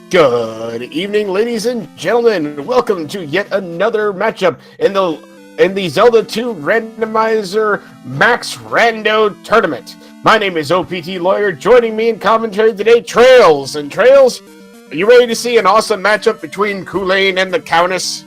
Good evening, ladies and gentlemen. Welcome to yet another matchup in the Zelda 2 Randomizer Max Rando tournament. My name is OPT Lawyer. Joining me in commentary today, Trails. And Trails, are you ready to see an awesome matchup between Culain and TheCowness?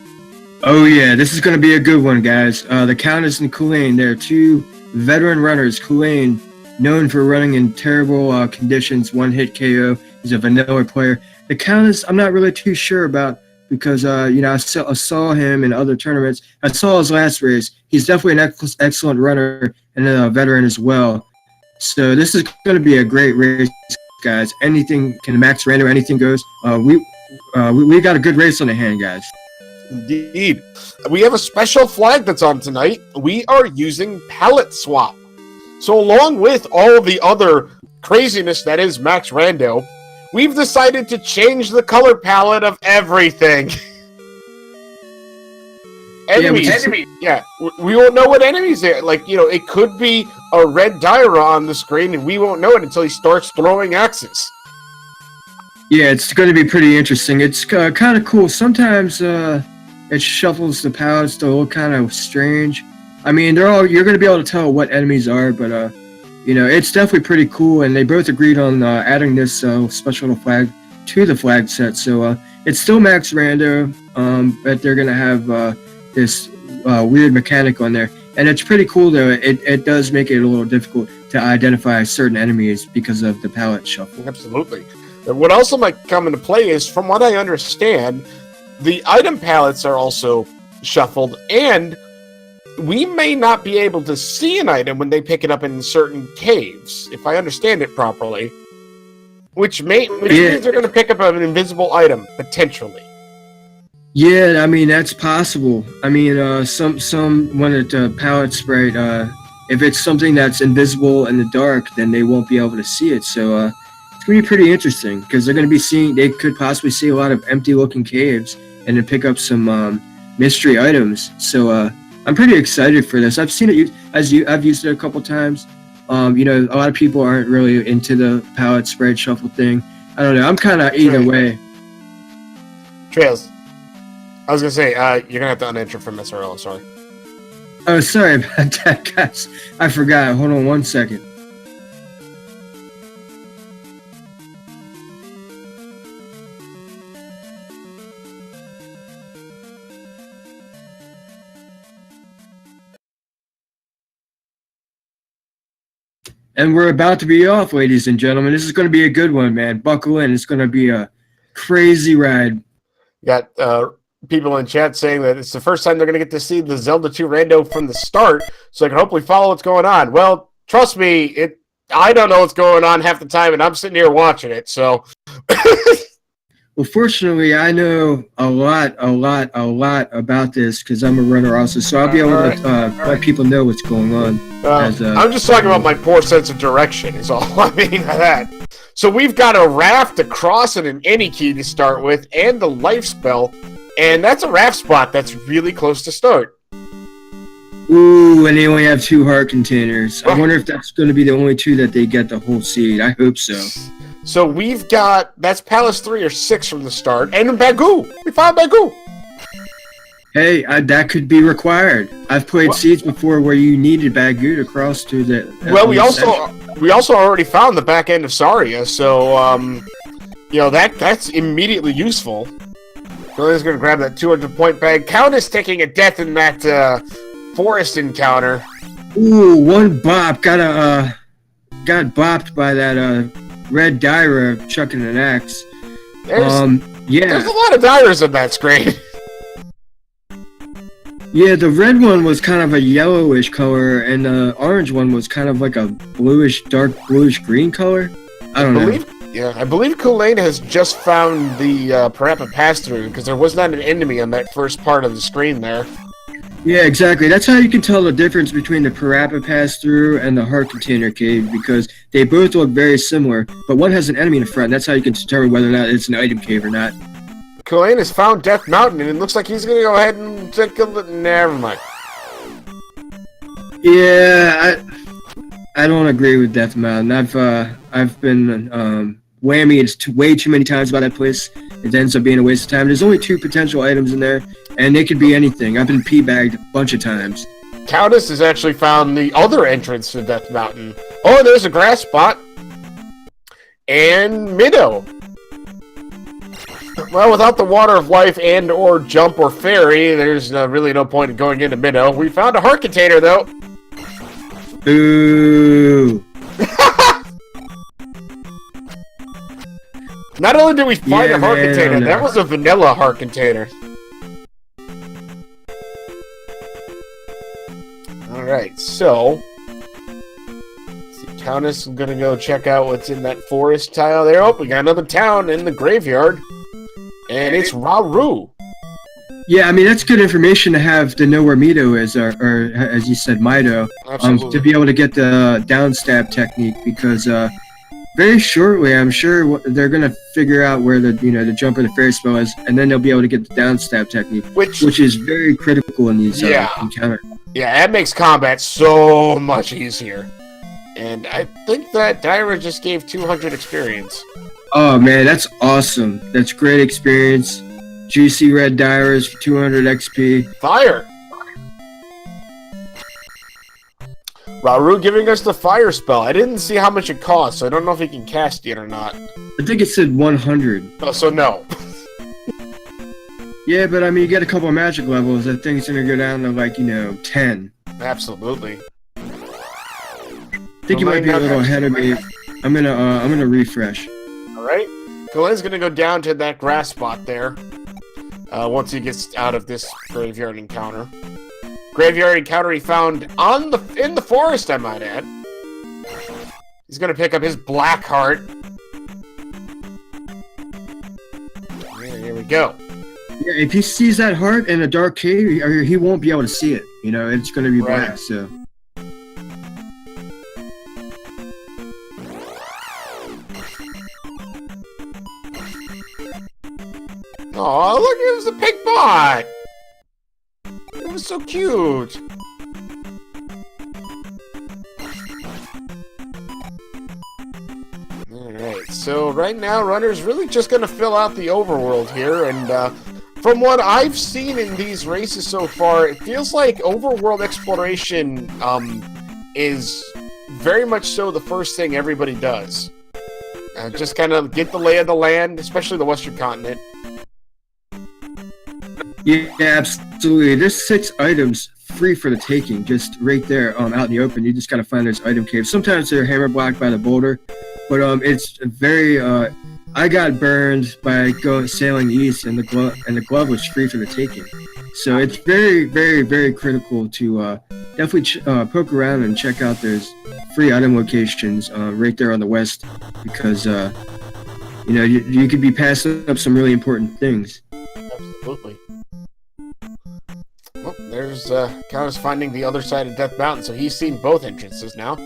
Oh yeah, this is going to be a good one, guys. TheCowness and Culain, they're two veteran runners. Culain, known for running in terrible conditions, one-hit KO. He's a vanilla player. TheCowness, I'm not really too sure about because, I saw him in other tournaments. I saw his last race. He's definitely an excellent runner and a veteran as well. So this is going to be a great race, guys. Anything can max random, anything goes. We got a good race on the hand, guys. Indeed. We have a special flag that's on tonight. We are using palette swap. So along with all the other craziness that is Max Rando, we've decided to change the color palette of everything. enemies. Yeah, we won't know what enemies there. Like, it could be a red Dyra on the screen, and we won't know it until he starts throwing axes. Yeah, it's going to be pretty interesting. It's kind of cool. Sometimes it shuffles the palettes to look kind of strange. I mean, you're going to be able to tell what enemies are, but it's definitely pretty cool. And they both agreed on adding this special flag to the flag set. So it's still Max Rando, but they're going to have this weird mechanic on there. And it's pretty cool, though. It does make it a little difficult to identify certain enemies because of the palette shuffle. Absolutely. What also might come into play is, from what I understand, the item palettes are also shuffled, and we may not be able to see an item when they pick it up in certain caves, if I understand it properly. Which means they're going to pick up an invisible item, potentially. Yeah, I mean, that's possible. I mean, when it palette sprite, if it's something that's invisible in the dark, then they won't be able to see it. So it's going to be pretty interesting, because they could possibly see a lot of empty-looking caves and then pick up some mystery items. So I'm pretty excited for this. I've seen it I've used it a couple times. A lot of people aren't really into the palette sprite shuffle thing. I don't know. I'm kind of either way. Trails. I was going to say, you're going to have to unintro from SRL, sorry. Oh, sorry about that, guys. I forgot. Hold on one second. And we're about to be off, ladies and gentlemen. This is going to be a good one, man. Buckle in. It's going to be a crazy ride. Got people in chat saying that it's the first time they're going to get to see the Zelda 2 Rando from the start, so they can hopefully follow what's going on. Well, trust me, I don't know what's going on half the time, and I'm sitting here watching it, so... Well, fortunately, I know a lot about this, because I'm a runner also, so I'll be able to let people know what's going on. I'm just talking about my poor sense of direction, is all I mean by that. So we've got a raft to cross and an any key to start with, and the life spell, and that's a raft spot that's really close to start. Ooh, and they only have 2 heart containers. I wonder if that's going to be the only 2 that they get the whole seed. I hope so. So we've got, that's Palace 3 or 6 from the start, and Bagoo! We found Bagoo! Hey, that could be required. I've played seeds before where you needed Bagoo to cross to the... Well, we also already found the back end of Saria, so, that's immediately useful. Culain's gonna grab that 200-point bag. Countess taking a death in that, forest encounter. Ooh, one bop. Got bopped by that, red Dyra chucking an axe. There's a lot of Dyras in that screen. Yeah, the red one was kind of a yellowish color, and the orange one was kind of like a dark bluish green color. I don't know. Yeah, I believe Culain has just found the Parappa pass-through, because there was not an enemy on that first part of the screen there. Yeah, exactly. That's how you can tell the difference between the Parappa pass-through and the Heart Container Cave, because they both look very similar, but one has an enemy in the front. That's how you can determine whether or not it's an item cave or not. Culain has found Death Mountain, and it looks like he's going to go ahead and take a look. Never mind. Yeah, I don't agree with Death Mountain. I've been whammied way too many times by that place. It ends up being a waste of time. There's only 2 potential items in there, and they could be anything. I've been p-bagged a bunch of times. Countess has actually found the other entrance to Death Mountain. Oh, there's a grass spot. And Minnow. Well, without the Water of Life and or Jump or Fairy, there's really no point in going into Minnow. We found a heart container, though. Ooh. Not only did we find a heart container, that was a vanilla heart container. Alright, so... Countess is gonna go check out what's in that forest tile there. Oh, we got another town in the graveyard. And it's Raru. Yeah, I mean, that's good information to have to know where Mido is, or as you said, Mido, to be able to get the downstab technique, because very shortly, I'm sure they're gonna figure out where the the jump or the fairy spell is, and then they'll be able to get the down stab technique, which is very critical in these encounters. Yeah, that makes combat so much easier. And I think that Dyra just gave 200 experience. Oh man, that's awesome. That's great experience. Juicy red Dyras for 200 XP. Fire! Rauru giving us the fire spell. I didn't see how much it costs, so I don't know if he can cast it or not. I think it said 100. Oh, so no. Yeah, but I mean, you get a couple of magic levels, that thing's gonna go down to like, 10. Absolutely. I think you might be a little ahead of me. I'm gonna refresh. Alright. Culain's gonna go down to that grass spot there. Once he gets out of this graveyard encounter. Graveyard encounter he found in the forest, I might add. He's gonna pick up his black heart. Yeah, here we go. Yeah, if he sees that heart in a dark cave, he won't be able to see it. It's gonna be black, so. Oh, look, it was a pink bot! It was so cute! Alright, so right now, Runner's really just gonna fill out the overworld here, and from what I've seen in these races so far, it feels like overworld exploration is very much so the first thing everybody does. Just kind of get the lay of the land, especially the Western continent. Yeah, absolutely. There's 6 items free for the taking, just right there, out in the open. You just gotta find those item caves. Sometimes they're hammer blocked by the boulder, but it's very. I got burned by sailing east, and the glove was free for the taking. So it's very, very, very critical to definitely poke around and check out those free item locations right there on the west, because you could be passing up some really important things. Absolutely. Well, there's Countess finding the other side of Death Mountain, so he's seen both entrances now.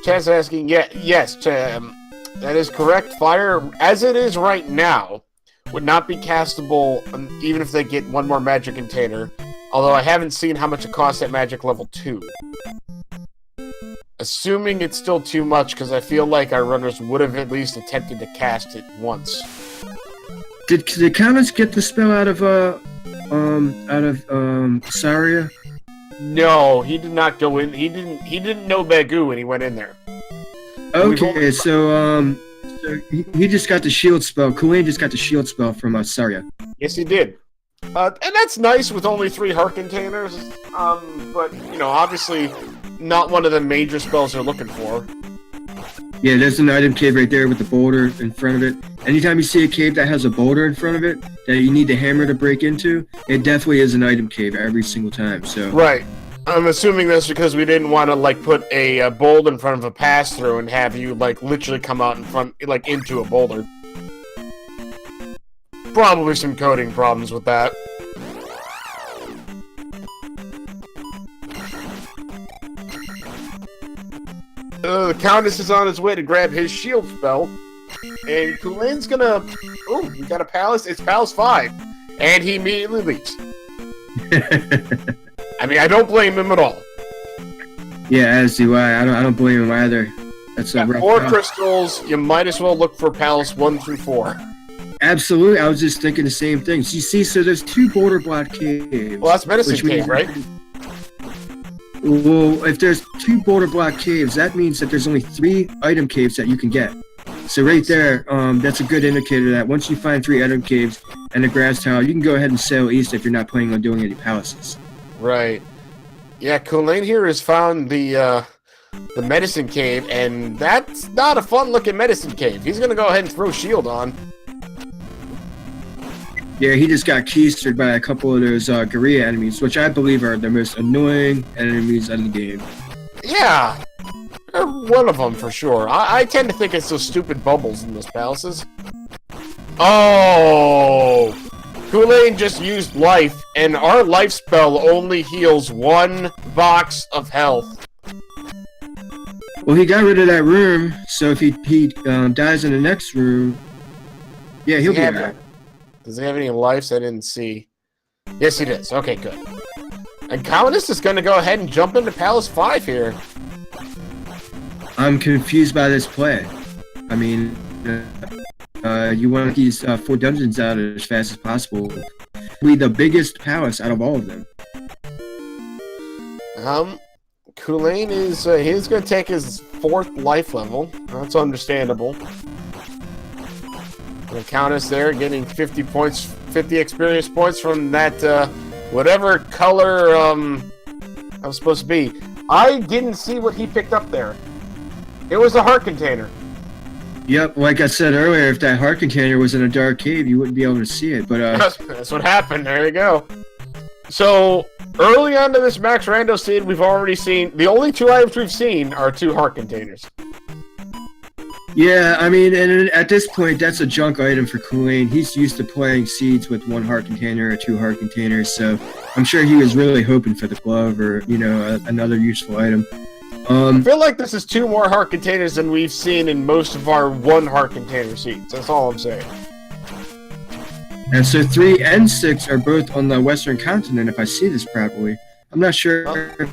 Chad's asking, yes, that is correct. Fire, as it is right now, would not be castable even if they get one more magic container, although I haven't seen how much it costs at magic level 2. Assuming it's still too much, because I feel like our runners would have at least attempted to cast it once. Did TheCowness get the spell out of Saria? No, he did not go in. He didn't know Bagu when he went in there. Okay, so he just got the shield spell. Culain just got the shield spell from Saria. Yes, he did. And that's nice with only 3 heart containers. But obviously not one of the major spells they're looking for. Yeah, there's an item cave right there with the boulder in front of it. Anytime you see a cave that has a boulder in front of it that you need the hammer to break into, it definitely is an item cave every single time. So right. I'm assuming that's because we didn't want to put a boulder in front of a pass through and have you literally come out in front into a boulder. Probably some coding problems with that. The Countess is on his way to grab his shield spell, and Culain's gonna. Oh, we got a palace. It's Palace 5, and he immediately leaves. I mean, I don't blame him at all. Yeah, as do I. I don't blame him either. That's a rough 4 job. crystals. You might as well look for Palace 1 through 4. Absolutely, I was just thinking the same thing. So you see, there's 2 boulder block caves. Well, that's Medicine Cave, right? Well, if there's 2 boulder block caves, that means that there's only 3 item caves that you can get. So right there, that's a good indicator that once you find 3 item caves and a grass tower, you can go ahead and sail east if you're not planning on doing any palaces. Right. Yeah, Culain here has found the Medicine Cave, and that's not a fun-looking Medicine Cave. He's gonna go ahead and throw shield on. Yeah, he just got keistered by a couple of those guerrilla enemies, which I believe are the most annoying enemies in the game. Yeah, they're one of them for sure. I tend to think it's those stupid bubbles in those palaces. Oh! Culain just used life, and our life spell only heals 1 box of health. Well, he got rid of that room, so if he dies in the next room, yeah, he'll be alright. Does he have any lives I didn't see? Yes, he does. Okay, good. And TheCowness is going to go ahead and jump into Palace 5 here. I'm confused by this play. I mean, you want these 4 dungeons out as fast as possible. Be the biggest palace out of all of them. Culain is he's going to take his 4th life level. That's understandable. The TheCowness there getting 50 points, 50 experience points from that whatever color that was supposed to be. I didn't see what he picked up there. It was a heart container. Yep, like I said earlier, if that heart container was in a dark cave, you wouldn't be able to see it. But that's what happened. There you go. So early on in this Max Rando seed, we've already seen the only 2 items we've seen are 2 heart containers. Yeah, I mean, and at this point, that's a junk item for Culain. He's used to playing seeds with 1 heart container or 2 heart containers, so I'm sure he was really hoping for the glove or, you know, another useful item. I feel like this is 2 more heart containers than we've seen in most of our 1 heart container seeds. That's all I'm saying. And so 3 and 6 are both on the Western continent, if I see this properly. I'm not sure if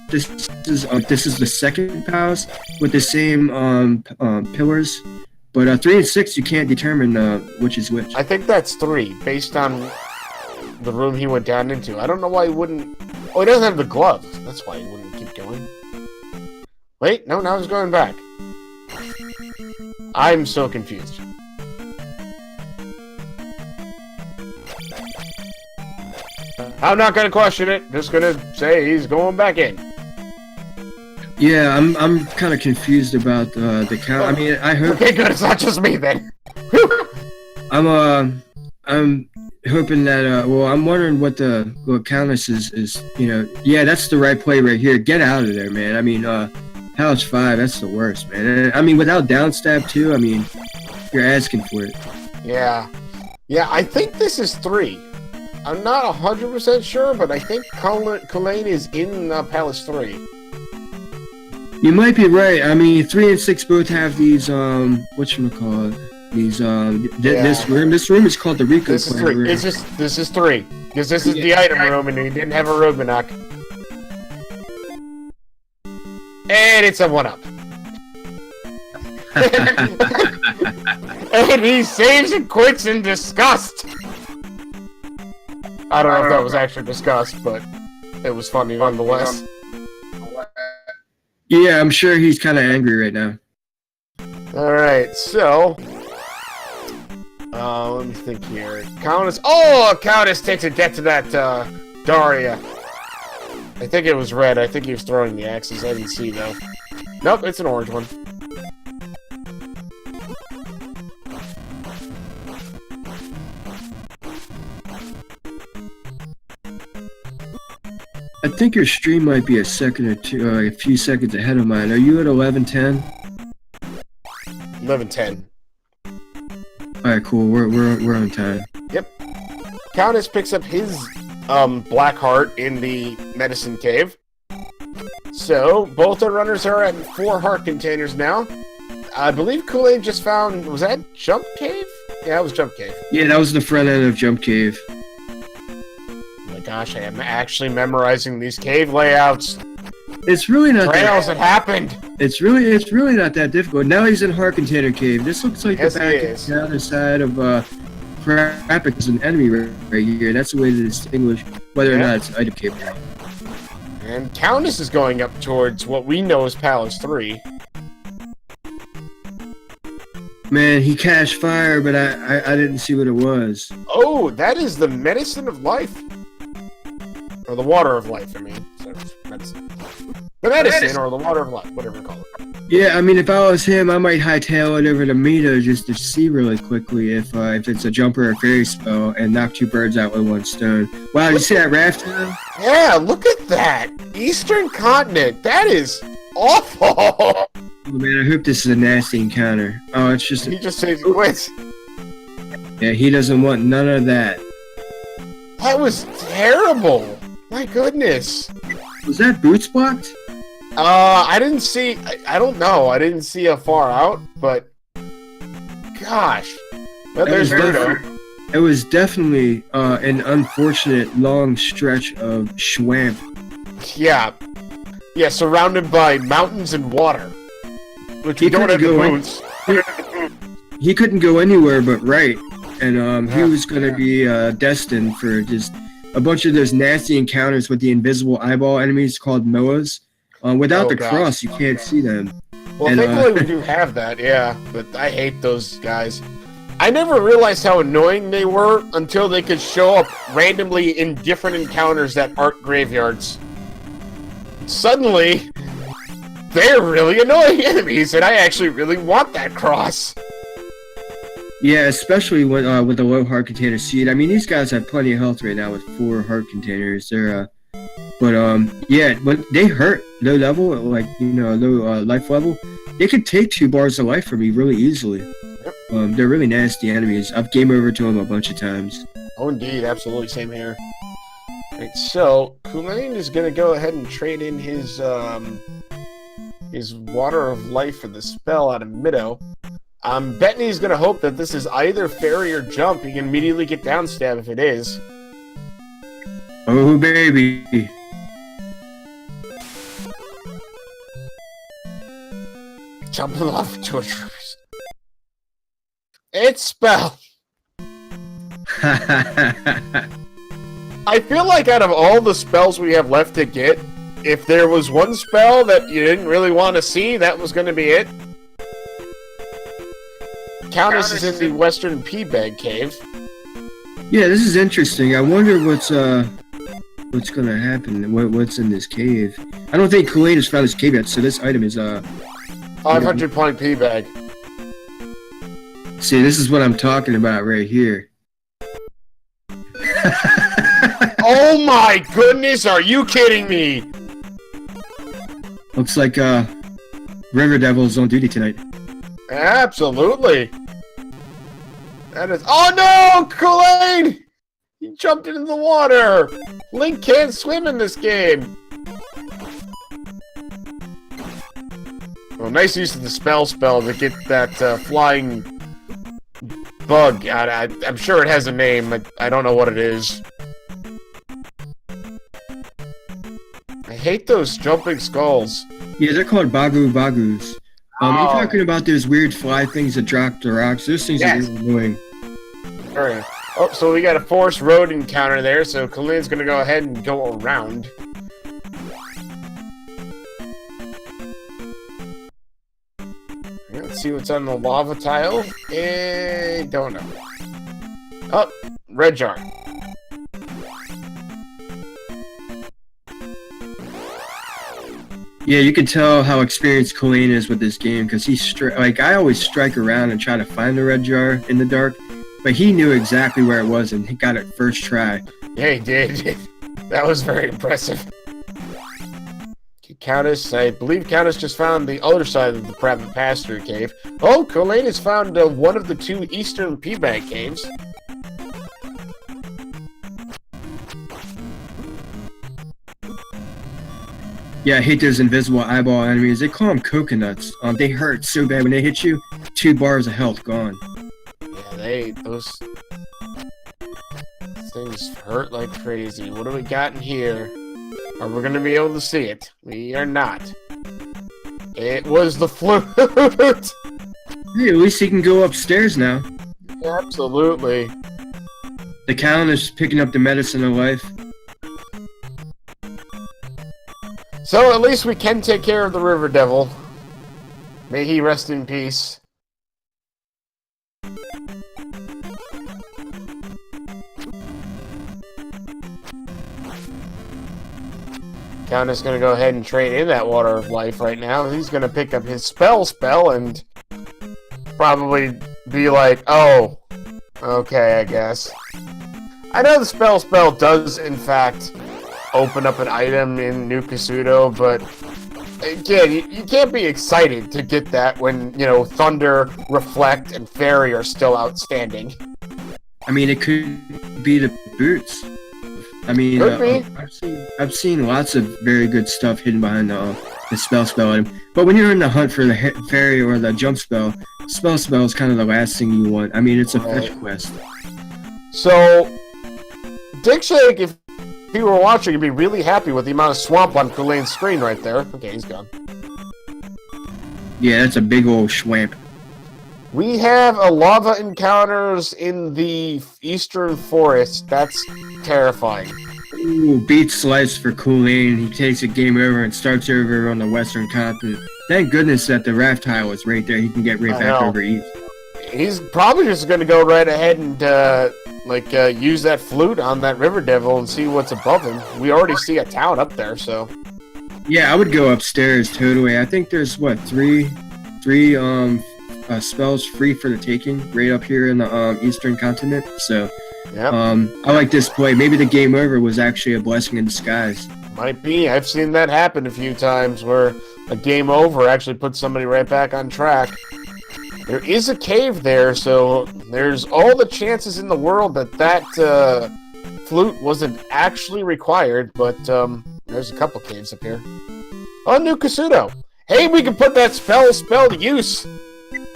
this is the second palace with the same pillars, but 3 and 6 you can't determine which is which. I think that's 3, based on the room he went down into. I don't know why he wouldn't... Oh, he doesn't have the glove. That's why he wouldn't keep going. Wait, no, now he's going back. I'm so confused. I'm not gonna question it. Just gonna say he's going back in. Yeah, I'm kind of confused about the count. I mean, I hope. Okay, good. It's not just me then. I'm hoping that. Well, I'm wondering what the TheCowness is. You know, yeah, that's the right play right here. Get out of there, man. I mean, Palace 5, that's the worst, man. I mean, without downstab too. I mean, you're asking for it. Yeah, I think this is 3. I'm not 100% sure, but I think Culain is in Palace 3. You might be right. I mean, 3 and 6 both have these, whatchamacallit? These, this room. This room is called the Rico This is 3. room. This is 3. Because this is the item room, and he didn't have a Rubinock. And it's a 1-up. And he saves and quits in disgust. I don't know if that was actually disgust, but it was funny nonetheless. Yeah, I'm sure he's kind of angry right now. Alright, so... let me think here. TheCowness... Oh! TheCowness takes a debt to that, Daria. I think it was red. I think he was throwing the axes. I didn't see, though. Nope, it's an orange one. I think your stream might be a second or two, a few seconds ahead of mine. Are you at 11:10? 11:10. All right, cool. We're on time. Yep. TheCowness picks up his black heart in the medicine cave. So both our runners are at 4 heart containers now. I believe Culain just found. Was that Jump Cave? Yeah, it was Jump Cave. Yeah, that was the front end of Jump Cave. Gosh, I am actually memorizing these cave layouts. It's really not trails that happened. It's really not that difficult. Now he's in Heart Container Cave. This looks like the back and the other side of Rapid is an enemy right here. That's a way to distinguish whether or not it's an item cave. And TheCowness is going up towards what we know as Palace 3. Man, he cast fire, but I didn't see what it was. Oh, that is the medicine of life. Or the water of life, I mean. So that's the medicine or the water of life, whatever you call it. Yeah, I mean, if I was him, I might hightail it over to Mito just to see really quickly if it's a jumper or fairy spell and knock 2 birds out with 1 stone. Wow, you see that raft? Yeah, look at that! Eastern Continent, that is awful! Oh man, I hope this is a nasty encounter. Oh, it's just... He just says he quits. Yeah, he doesn't want none of that. That was terrible! My goodness! Was that boots blocked? I didn't see. I don't know. I didn't see a far out, but gosh, well, there's Rando. It was definitely an unfortunate long stretch of swamp. Yeah, surrounded by mountains and water, which we don't have the boots. He couldn't go anywhere but right, and he was going to be destined for just a bunch of those nasty encounters with the invisible eyeball enemies called Moas. Without the cross, you can't see them. Well, thankfully we do have that, yeah, but I hate those guys. I never realized how annoying they were until they could show up randomly in different encounters that aren't graveyards. Suddenly, they're really annoying enemies, and I actually really want that cross. Yeah, especially with the low heart container seed. I mean, these guys have plenty of health right now with 4 heart containers. They're yeah, but they hurt low level, like low life level. They could take 2 bars of life from me really easily. They're really nasty enemies. I've game over to them a bunch of times. Oh, indeed, absolutely, same here. Right, so Culain is gonna go ahead and trade in his Water of Life for the spell out of Middo. I'm betting he's gonna hope that this is either fairy or jump. He can immediately get down stab if it is. Oh baby! Jumping off to a troopers. It's spell. I feel like out of all the spells we have left to get, if there was one spell that you didn't really want to see, that was going to be it. Countess is in the Western P-Bag Cave. Yeah, this is interesting. I wonder what's gonna happen. What's in this cave? I don't think Culain has found his cave yet, so this item is 500 point P-Bag. See, this is what I'm talking about right here. Oh my goodness, are you kidding me? Looks like River Devil's on duty tonight. Absolutely. That is. Oh no, Culain! He jumped into the water. Link can't swim in this game. Well, nice use of the spell to get that flying bug. I'm sure it has a name. I don't know what it is. I hate those jumping skulls. Yeah, they're called bagus. You're talking about those weird fly things that drop the rocks. Those things are really annoying. Alright. Oh, so we got a forest road encounter there, so Culain's gonna go ahead and go around. Let's see what's on the lava tile. Don't know. Oh, red jar. Yeah, you can tell how experienced Culain is with this game because I always strike around and try to find the red jar in the dark, but he knew exactly where it was and he got it first try. Yeah, he did. That was very impressive. Countess, I believe Countess just found the other side of the private pasture cave. Oh, Culain has found one of the 2 eastern P-Bag caves. Yeah, I hate those invisible eyeball enemies. They call them coconuts. They hurt so bad when they hit you. 2 bars of health gone. Yeah, those things hurt like crazy. What do we got in here? Are we going to be able to see it? We are not. It was the flute! Hey, at least he can go upstairs now. Absolutely. TheCowness is picking up the medicine of life. So at least we can take care of the River Devil. May he rest in peace. Countess gonna go ahead and trade in that Water of Life right now. He's gonna pick up his spell and probably be like, oh, okay, I guess. I know the spell does in fact open up an item in New Kasuto, but again, you can't be excited to get that when, Thunder, Reflect, and Fairy are still outstanding. I mean, it could be the boots. I mean, I've seen lots of very good stuff hidden behind the spell item. But when you're in the hunt for the fairy or the jump spell is kind of the last thing you want. I mean, it's a fetch quest. So, Dick Shake, if he were watching, he'd be really happy with the amount of swamp on Culain's screen right there. Okay, he's gone. Yeah, that's a big old swamp. We have a lava encounters in the eastern forest. That's terrifying. Ooh, beat slice for Culain. He takes a game over and starts over on the western continent. Thank goodness that the raft tile is right there. He can get right back over east. He's probably just going to go right ahead and use that flute on that river devil and see what's above him. We already see a town up there, so. Yeah, I would go upstairs totally. I think there's what three spells free for the taking right up here in the eastern continent. So, yep. I like this play. Maybe the game over was actually a blessing in disguise. Might be. I've seen that happen a few times where a game over actually puts somebody right back on track. There is a cave there, so there's all the chances in the world that flute wasn't actually required, but there's a couple caves up here. Oh, new Kasuto. Hey, we can put that spell to use.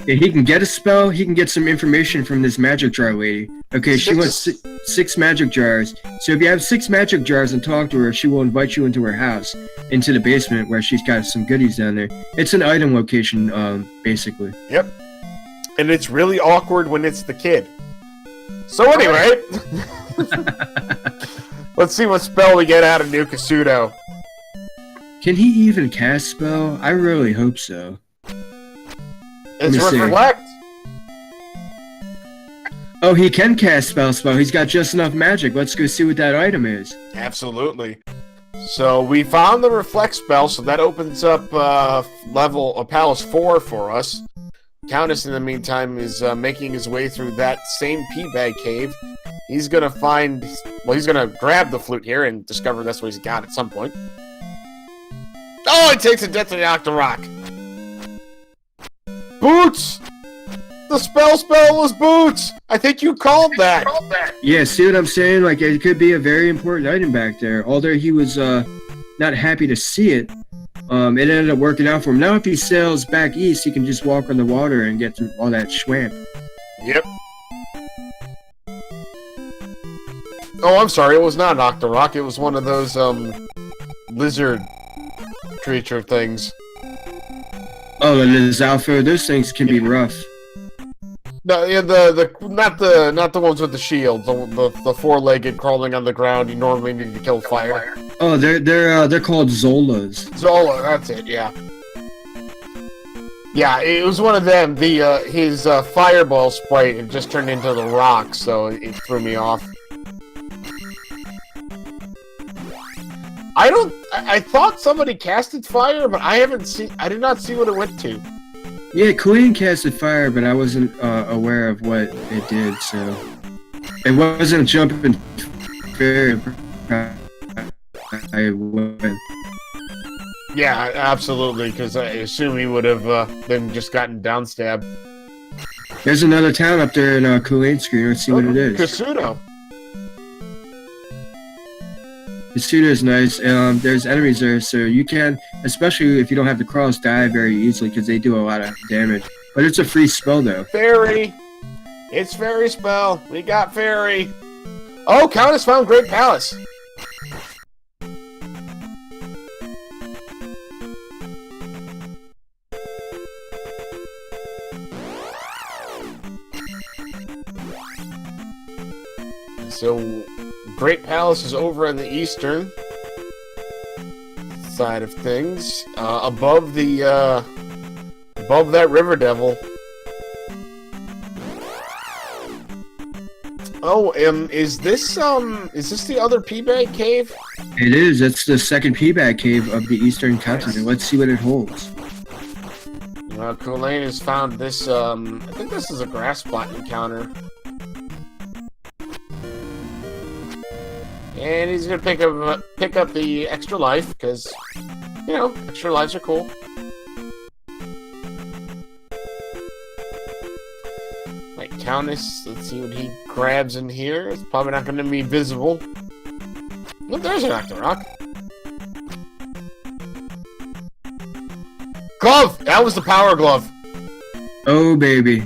Yeah, he can get a spell. He can get some information from this magic jar lady. Okay, she wants 6 magic jars. So if you have 6 magic jars and talk to her, she will invite you into her house, into the basement where she's got some goodies down there. It's an item location, basically. Yep. And it's really awkward when it's the kid. So anyway, let's see what spell we get out of new Kasuto. Can he even cast spell? I really hope so. It's reflect. Oh, he can cast spell. He's got just enough magic. Let's go see what that item is. Absolutely. So we found the reflect spell, so that opens up Palace 4 for us. Countess, in the meantime, is making his way through that same P-Bag cave. He's gonna he's gonna grab the flute here and discover that's what he's got at some point. Oh, it takes a death to the Octorok. Boots! The spell was boots! I think you called that. Yeah, see what I'm saying? Like, it could be a very important item back there. Although he was not happy to see it, it ended up working out for him. Now if he sails back east, he can just walk on the water and get through all that swamp. Yep. Oh, I'm sorry, it was not an Octorok. It was one of those, lizard creature things. Oh, the Zalfo, those things can be rough. No, yeah, not the ones with the shield, the four-legged crawling on the ground you normally need to kill fire. Oh, they're called Zolas. Zola, that's it, yeah. Yeah, it was one of them. His fireball sprite had just turned into the rock, so it threw me off. I thought somebody casted fire, but I did not see what it went to. Yeah, Culain casted fire, but I wasn't aware of what it did, so it wasn't jumping fair. I would. Yeah, absolutely, because I assume he would have then just gotten downstabbed. There's another town up there in Culain's screen. Let's see what it is. Kasuto. Kasuto is nice. There's enemies there, so you can, especially if you don't have the cross, die very easily because they do a lot of damage. But it's a free spell, though. Fairy! It's fairy spell. We got fairy. Oh, Countess found Great Palace. So, Great Palace is over on the eastern side of things, above that river devil. Oh, is this the other P-Bag cave? It is. It's the second P-Bag cave of the eastern continent. Let's see what it holds. Culain has found this. I think this is a grass plot encounter. And he's gonna pick up the extra life, because, you know, extra lives are cool. Like Countess, let's see what he grabs in here. It's probably not gonna be visible. Look, there's an Octorok. Glove! That was the power glove. Oh, baby.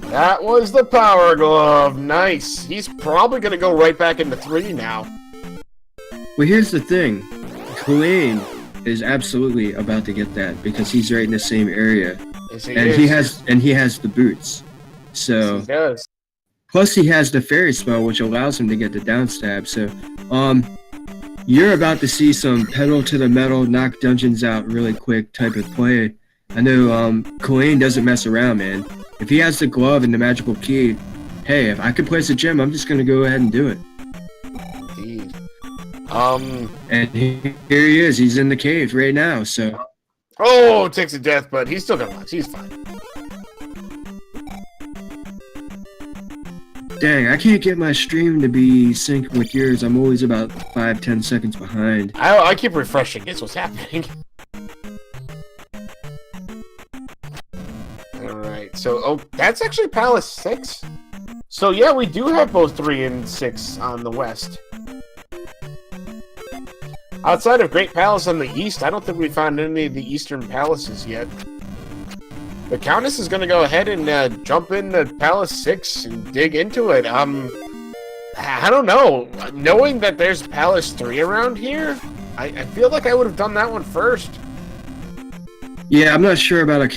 That was the power glove. Nice. He's probably going to go right back into 3 now. Well, here's the thing. Culain is absolutely about to get that because he's right in the same area. Yes, he has the boots. So yes, he does. plus he has the fairy spell, which allows him to get the down stab. So you're about to see some pedal to the metal, knock dungeons out really quick type of play. I know Culain doesn't mess around, man. If he has the glove and the magical key, hey, if I could place a gem, I'm just gonna go ahead and do it. Indeed. And here he is. He's in the cave right now. So. Oh, takes a death, but he's still gonna last. He's fine. Dang, I can't get my stream to be synced with yours. I'm always about 5-10 seconds behind. I keep refreshing. Guess what's happening. Alright, so, oh, that's actually Palace 6? So, yeah, we do have both 3 and 6 on the west. Outside of Great Palace on the east, I don't think we found any of the eastern palaces yet. The Countess is going to go ahead and jump into Palace 6 and dig into it. I don't know. Knowing that there's Palace 3 around here, I feel like I would have done that one first. Yeah, I'm not sure about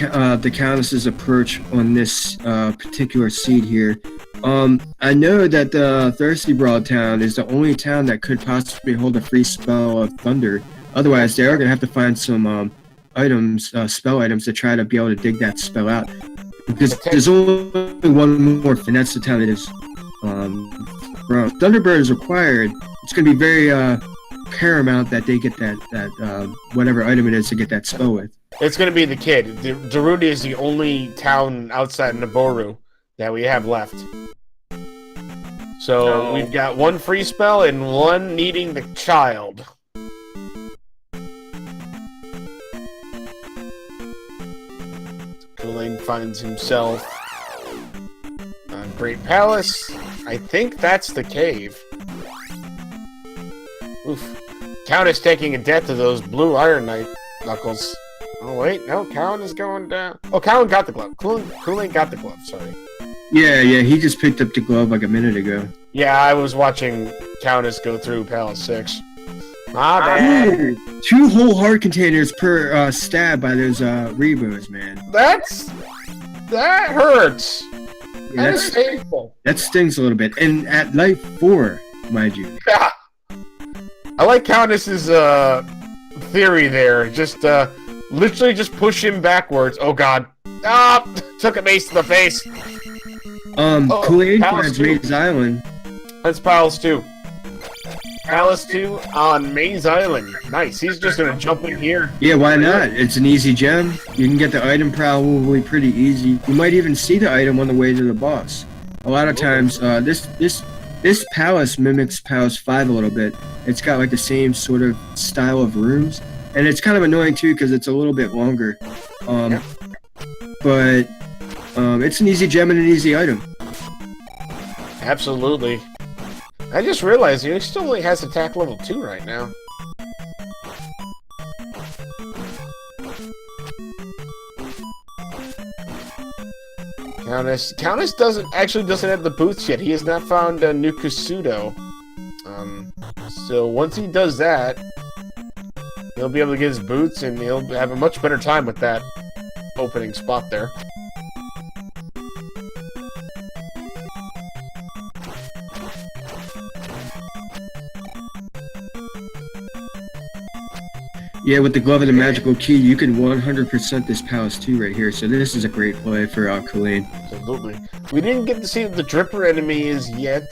the Countess's approach on this particular seed here. I know that the Thirsty Broad town is the only town that could possibly hold a free spell of Thunder. Otherwise, they are going to have to find some items, spell items, to try to be able to dig that spell out. Because there's only one more, and that's the town that is Thunderbird is required. It's going to be very paramount that they get that whatever item it is to get that spell with. It's going to be the kid. Darude is the only town outside Naboru that we have left. So we've got one free spell and one needing the child. Culain finds himself on Great Palace. I think that's the cave. Oof. Countess taking a death to those blue Iron Knight knuckles. Oh wait, no, Cowan is going down. Oh, Cowan got the glove. Culain got the glove, sorry. Yeah, he just picked up the glove like a minute ago. Yeah, I was watching Countess go through Palace 6. Ah, bad. 2 whole heart containers per stab by those rebos, man. That hurts. Yeah, That's painful. That stings a little bit. And at night 4, mind you. Yeah. I like Countess's theory there. Just literally just push him backwards. Oh god. Ah! Took a mace to the face. Culain finds Maze Island. That's Palace 2. Palace 2 on Maze Island. Nice. He's just gonna jump in here. Yeah, why not? It's an easy gem. You can get the item probably pretty easy. You might even see the item on the way to the boss. A lot of times, this palace mimics Palace 5 a little bit. It's got like the same sort of style of rooms, and it's kind of annoying too because it's a little bit longer. But it's an easy gem and an easy item. Absolutely. I just realized he still only has attack level 2 right now. Countess doesn't have the boots yet. He has not found Nukusudo. So once he does that, he'll be able to get his boots and he'll have a much better time with that opening spot there. Yeah, with the glove and the magical key, you can 100% this Palace 2 right here. So this is a great play for Culain. Absolutely. We didn't get to see what the Dripper enemy is yet.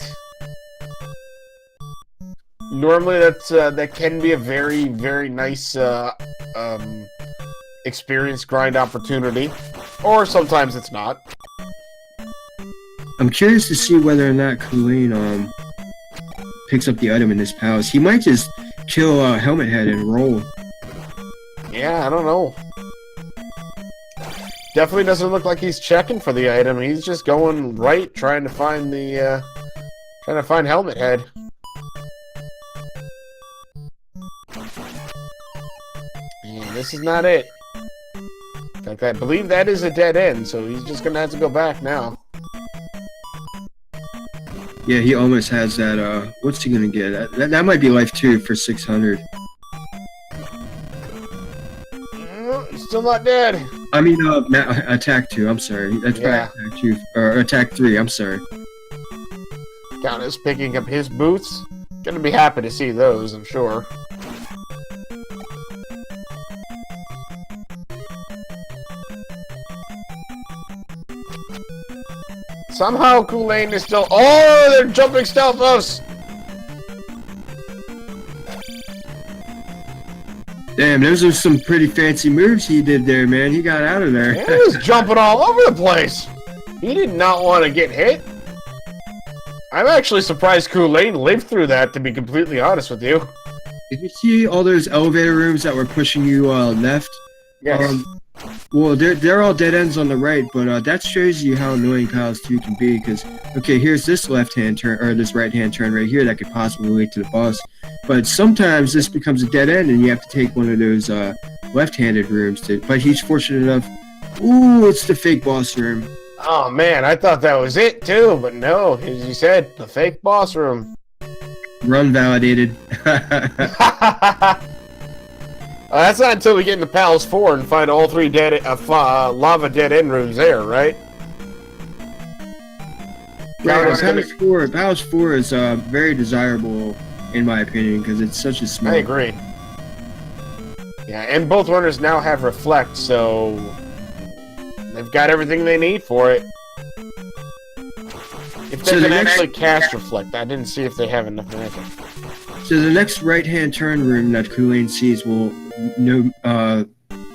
Normally, that can be a very, very nice experience grind opportunity, or sometimes it's not. I'm curious to see whether or not Culain picks up the item in this palace. He might just kill Helmet Head and roll. Yeah, I don't know. Definitely doesn't look like he's checking for the item. He's just going right, trying to find Helmet Head. And this is not it. In fact, I believe that is a dead end, so he's just gonna have to go back now. Yeah, he almost has that. What's he gonna get? That might be life 2 for 600. He's still not dead. I mean, attack 2. I'm sorry. That's Yeah. attack 2 or attack 3. I'm sorry. Countess picking up his boots. Gonna be happy to see those, I'm sure. Somehow Culain is still. Oh, they're jumping Stelphos! Damn, those are some pretty fancy moves he did there, man. He got out of there. He was jumping all over the place. He did not want to get hit. I'm actually surprised Culain lived through that, to be completely honest with you. Did you see all those elevator rooms that were pushing you left? Yes. Well, they're all dead ends on the right, but that shows you how annoying Palace 2 can be, because, okay, here's this left-hand turn, or this right-hand turn right here that could possibly lead to the boss. But sometimes this becomes a dead end, and you have to take one of those left-handed rooms. But he's fortunate enough. Ooh, it's the fake boss room. Oh man, I thought that was it too, but no, as you said, the fake boss room. Run validated. That's not until we get into Palace 4 and find all 3 dead, lava dead end rooms there, right? Right, Palace 4 is very desirable, in my opinion, because it's such a small. I agree. Yeah, and both runners now have Reflect, so they've got everything they need for it. If they can actually cast Reflect, I didn't see if they have enough anything. So the next right-hand turn room that Culain sees will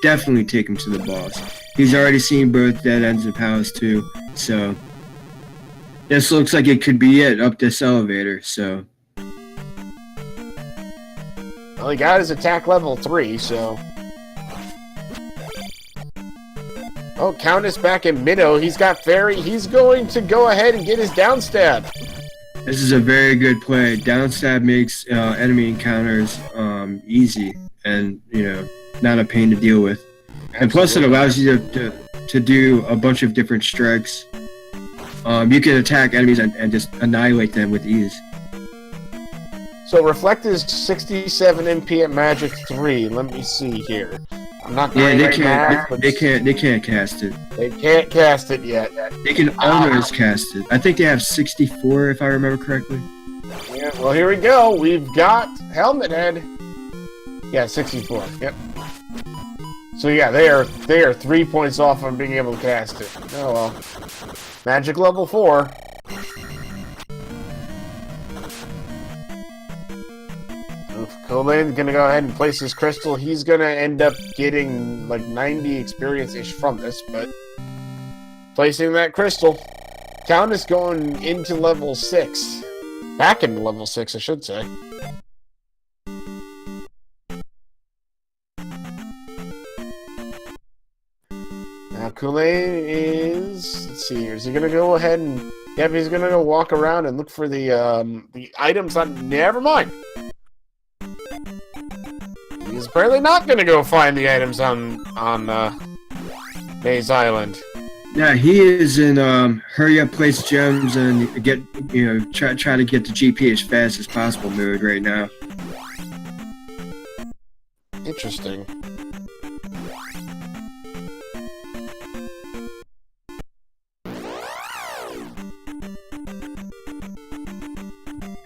definitely take him to the boss. He's already seen both dead ends in Palace 2, so this looks like it could be it up this elevator. So, well, he got his attack level 3, so. Oh, Countess back in Minnow. He's got Fairy. He's going to go ahead and get his downstab. this is a very good play. Downstab makes enemy encounters easy and, not a pain to deal with. And plus it allows you to do a bunch of different strikes. You can attack enemies and just annihilate them with ease. So Reflect is 67 MP at Magic 3. Let me see here. I'm not going Yeah, to math, but they can't cast it. they can't cast it yet. They can almost cast it. I think they have 64 if I remember correctly. Yeah, well, here we go. We've got Helmet Head. Yeah, 64. Yep. So yeah, they are 3 points off from being able to cast it. Oh well. Magic level 4. Culain's gonna go ahead and place his crystal. He's gonna end up getting like 90 experience-ish from this, but placing that crystal. Countess going into level 6. Back into level 6, I should say. Now Culain is, let's see here, is he gonna go ahead and, yep, he's gonna go walk around and look for the items on, never mind. He's apparently not gonna go find the items on Maze Island. Yeah, he is in hurry up, place gems, and get try to get the GP as fast as possible mode right now. Interesting.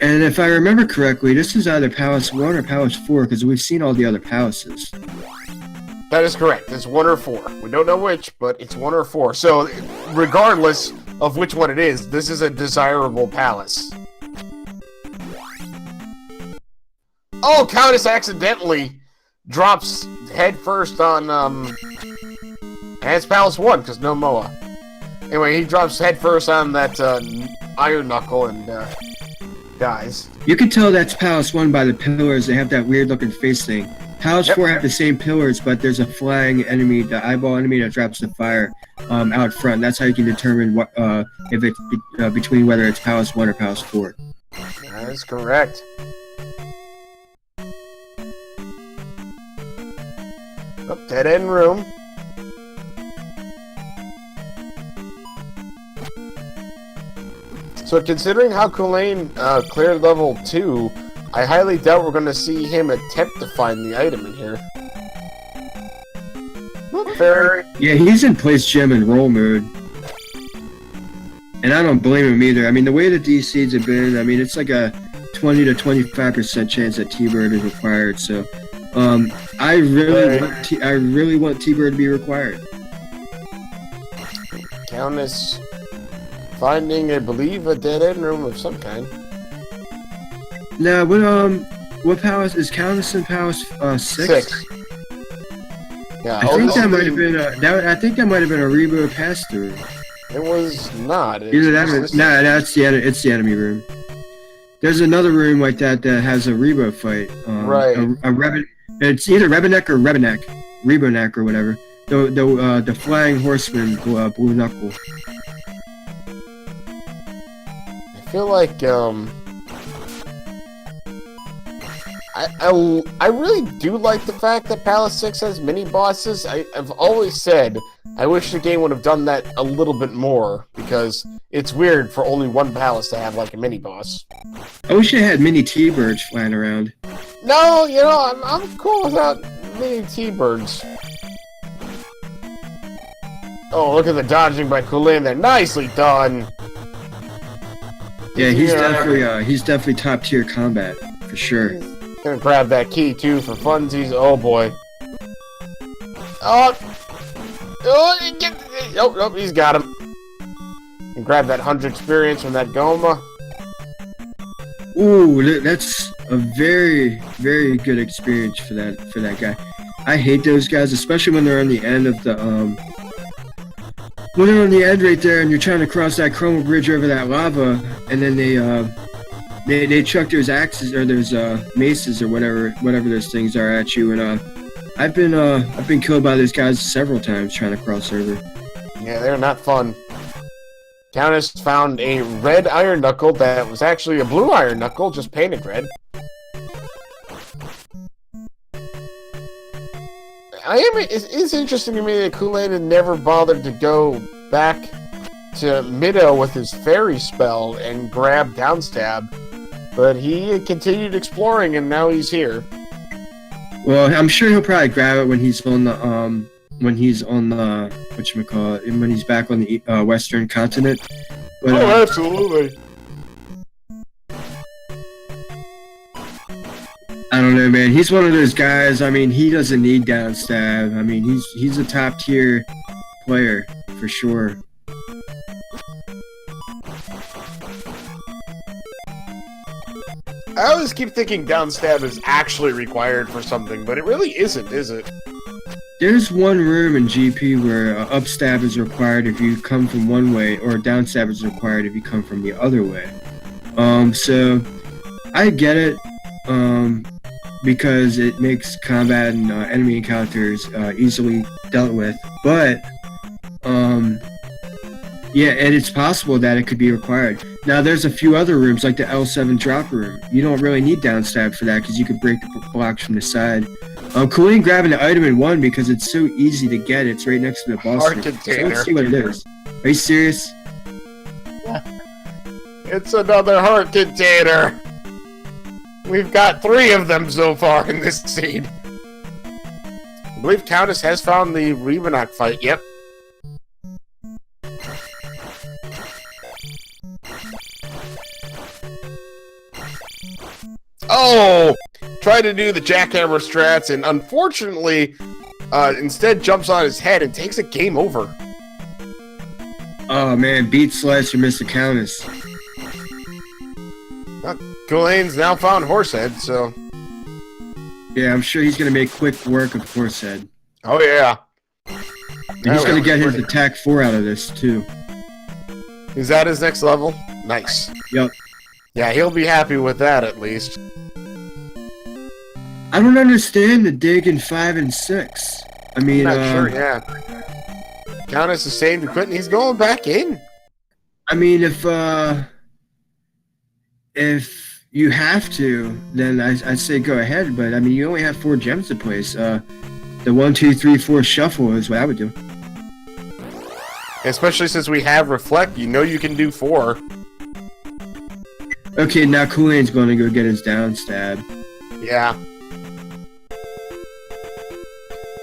And if I remember correctly, this is either Palace 1 or Palace 4, because we've seen all the other palaces. That is correct. It's 1 or 4. We don't know which, but it's 1 or 4. So, regardless of which one it is, this is a desirable palace. Oh, Countess accidentally drops headfirst on, and it's Palace 1, because no Moa. Anyway, he drops headfirst on that, Iron Knuckle and, dies. You can tell that's Palace 1 by the pillars. They have that weird looking face thing. Palace 4 have the same pillars, but there's a flying enemy, the eyeball enemy that drops the fire out front. That's how you can determine what if it's between whether it's Palace 1 or Palace 4. That is correct. Oh, dead end room. So considering how Culain cleared level 2, I highly doubt we're going to see him attempt to find the item in here. Fair. Yeah, he's in place gem and roll mode. And I don't blame him either. I mean, the way that these seeds have been, I mean, it's like a 20 to 25% chance that T-Bird is required. So, I really want T-Bird to be required. Countess finding, I believe, a dead end room of some kind. Now, what palace is Countess in Palace 6? Yeah, I think that might have been I think that might have been a Rebo pass through. It was not. Either that or it's the enemy room. There's another room like that that has a Rebo fight. Right. It's either Rebenek or Rebonek or whatever. The flying horseman blue knuckle. I feel like I really do like the fact that Palace 6 has mini bosses. I've always said I wish the game would have done that a little bit more, because it's weird for only one palace to have like a mini boss. I wish it had mini T-birds flying around. No, you know, I'm cool without mini T-birds. Oh, look at the dodging by Culain there. Nicely done. Yeah, he's definitely top tier combat for sure. Gonna grab that key too for funsies. Oh boy. Oh, he's got him. And grab that 100 experience from that Goma. Ooh, that's a very, very good experience for that guy. I hate those guys, especially when they're on the end of the when they're on the end right there, and you're trying to cross that chroma bridge over that lava, and then they chuck those axes or those maces or whatever those things are at you, and I've been killed by those guys several times trying to cross over. Yeah, they're not fun. Countess found a red iron knuckle that was actually a blue iron knuckle, just painted red. It's interesting to me that Culain had never bothered to go back to Middo with his fairy spell and grab downstab, but he continued exploring, and now he's here. Well, I'm sure he'll probably grab it when he's on the when he's back on the Western continent. But, absolutely. I don't know, man. He's one of those guys. I mean, he doesn't need downstab. I mean, he's a top tier player for sure. I always keep thinking downstab is actually required for something, but it really isn't, is it? There's one room in GP where upstab is required if you come from one way, or downstab is required if you come from the other way. So I get it, because it makes combat and enemy encounters easily dealt with. But yeah, and it's possible that it could be required. Now, there's a few other rooms, like the L7 drop room. You don't really need downstab for that, because you can break the blocks from the side. Culain grabbing the item in one because it's so easy to get. It's right next to the boss. Heart So container. let's see what it is. Are you serious? It's another heart container. We've got 3 of them so far in this scene. I believe Countess has found the Rebenok fight. Yep. Oh! Tried to do the jackhammer strats, and unfortunately, instead jumps on his head and takes a game over. Oh man, beat slice or miss the Countess. Culain's now found Horsehead, so... Yeah, I'm sure he's gonna make quick work of Horsehead. Oh yeah. And he's gonna get his attack 4 out of this too. Is that his next level? Nice. Yep. Yeah, he'll be happy with that at least. I don't understand the dig in 5 and 6. I mean, I'm not sure, yeah. Countess is saying to quit, and he's going back in. I mean, if you have to, then I say go ahead. But I mean, you only have 4 gems to place. the 1, 2, 3, 4 shuffle is what I would do. Especially since we have reflect, you know you can do 4. Okay, now Culain's going to go get his down stab. Yeah.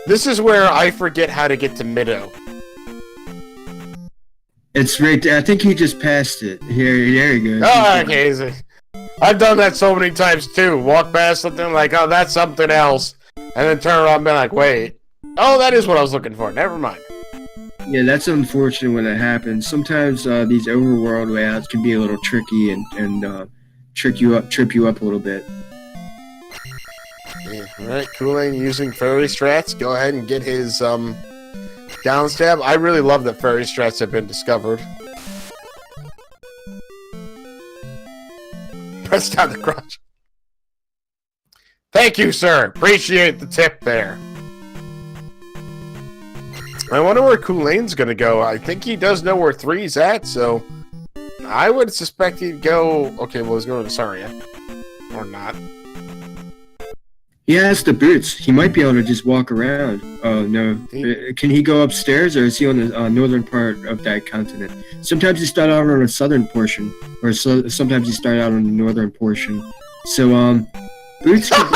This is where I forget how to get to Middo. It's right there. I think he just passed it. There he goes. Oh, okay. I've done that so many times too. Walk past something like, oh, that's something else. And then turn around and be like, wait. Oh, that is what I was looking for. Never mind. Yeah, that's unfortunate when that happens. Sometimes these overworld layouts can be a little tricky and trip you up a little bit. Yeah, alright, Culain using fairy strats. Go ahead and get his down stab. I really love that fairy strats have been discovered. Press down the crotch. Thank you, sir. Appreciate the tip there. I wonder where Culain's gonna go. I think he does know where 3's at, so I would suspect he'd go. Okay, well, he's going to Saria. Or not. He has the boots. He might be able to just walk around. Oh, no. Can he go upstairs, or is he on the northern part of that continent? Sometimes you start out on the southern portion, or sometimes you start out on the northern portion. So, boots can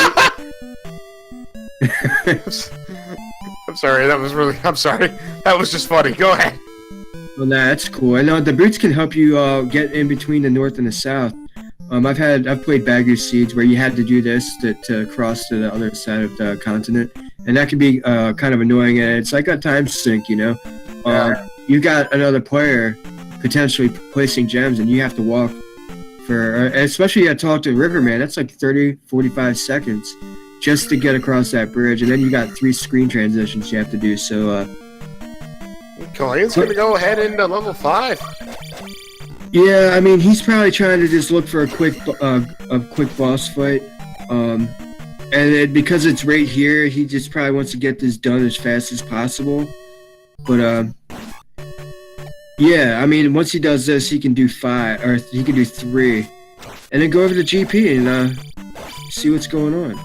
I'm sorry, I'm sorry. That was just funny. Go ahead. Well, that's cool. I know the boots can help you get in between the north and the south. I've played Bagu Siege where you had to do this to cross to the other side of the continent, and that can be kind of annoying. And it's like a time sink, you know. You got another player potentially placing gems, and you have to walk for, especially I talk to Riverman. That's like 30, 45 seconds just to get across that bridge, and then you got 3 screen transitions you have to do. So, Culain's gonna go ahead into level 5. Yeah, I mean, he's probably trying to just look for a quick boss fight, and because it's right here, he just probably wants to get this done as fast as possible. But yeah, I mean, once he does this, he can do 5, or he can do 3, and then go over to GP and see what's going on.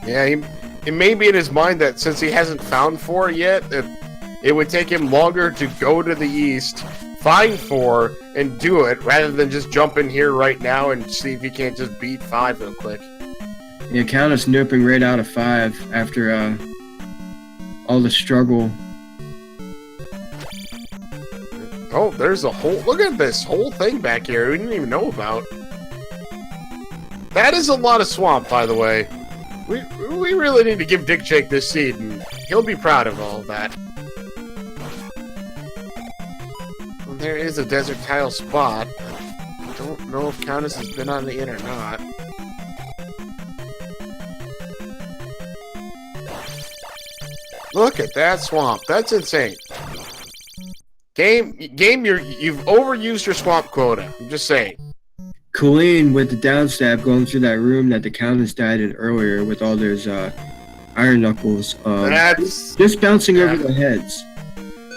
Yeah, it may be in his mind that since he hasn't found 4 yet, it would take him longer to go to the east, find 4, and do it, rather than just jump in here right now and see if he can't just beat 5 real quick. Yeah, Countess noping right out of 5 after all the struggle. Oh, there's a whole... Look at this whole thing back here we didn't even know about. That is a lot of swamp, by the way. We really need to give Dick Jake this seed, and he'll be proud of all of that. Well, there is a desert tile spot. I don't know if Countess has been on the inn or not. Look at that swamp. That's insane. Game, you've overused your swamp quota. I'm just saying. Culain with the downstab going through that room that TheCowness died in earlier with all those iron knuckles. That's just bouncing over the heads.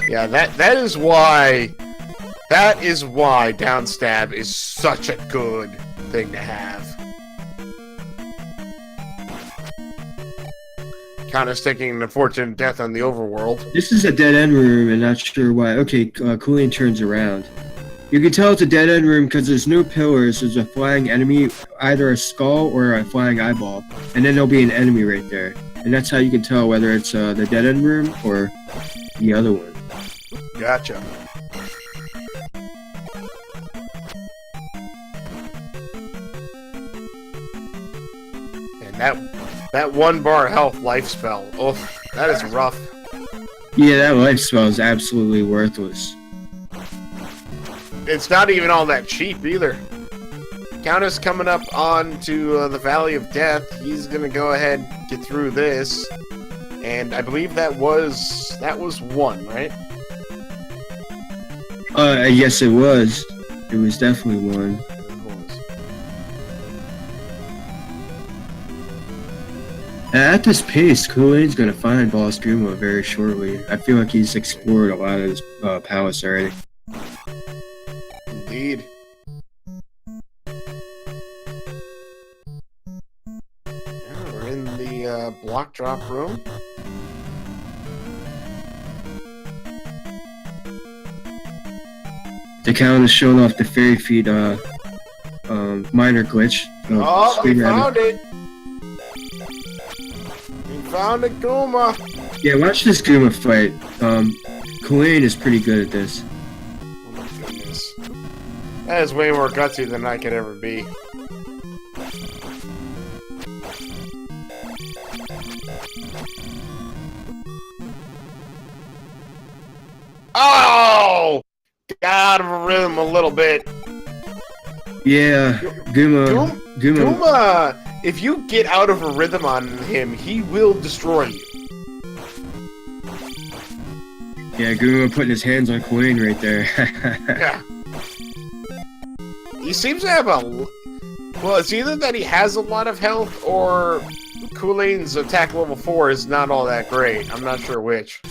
Yeah, that is why downstab is such a good thing to have. Countess taking an unfortunate death on the overworld. This is a dead end room, and not sure why. Okay, Culain turns around. You can tell it's a dead end room because there's no pillars. There's a flying enemy, either a skull or a flying eyeball, and then there'll be an enemy right there. And that's how you can tell whether it's the dead end room or the other one. Gotcha. And that 1 bar health life spell. Oh, that is rough. Yeah, that life spell is absolutely worthless. It's not even all that cheap either. Countess coming up onto the Valley of Death. He's gonna go ahead and get through this, and I believe that was 1, right? Yes, it was. It was definitely 1. At this pace, Culain's gonna find Boss Grimo very shortly. I feel like he's explored a lot of his palace already. Indeed. Yeah, we're in block drop room. TheCowness showing off the fairy feet minor glitch. Oh, we found it! We found a Goomba! Yeah, watch this Goomba fight. Culain is pretty good at this. Oh my goodness. That is way more gutsy than I could ever be. Oh! Got out of rhythm a little bit. Yeah, Goomba, if you get out of a rhythm on him, he will destroy you. Yeah, Goomba putting his hands on Culain right there. Yeah. He seems to have a... Well, it's either that he has a lot of health, or Culain's attack level 4 is not all that great. I'm not sure which.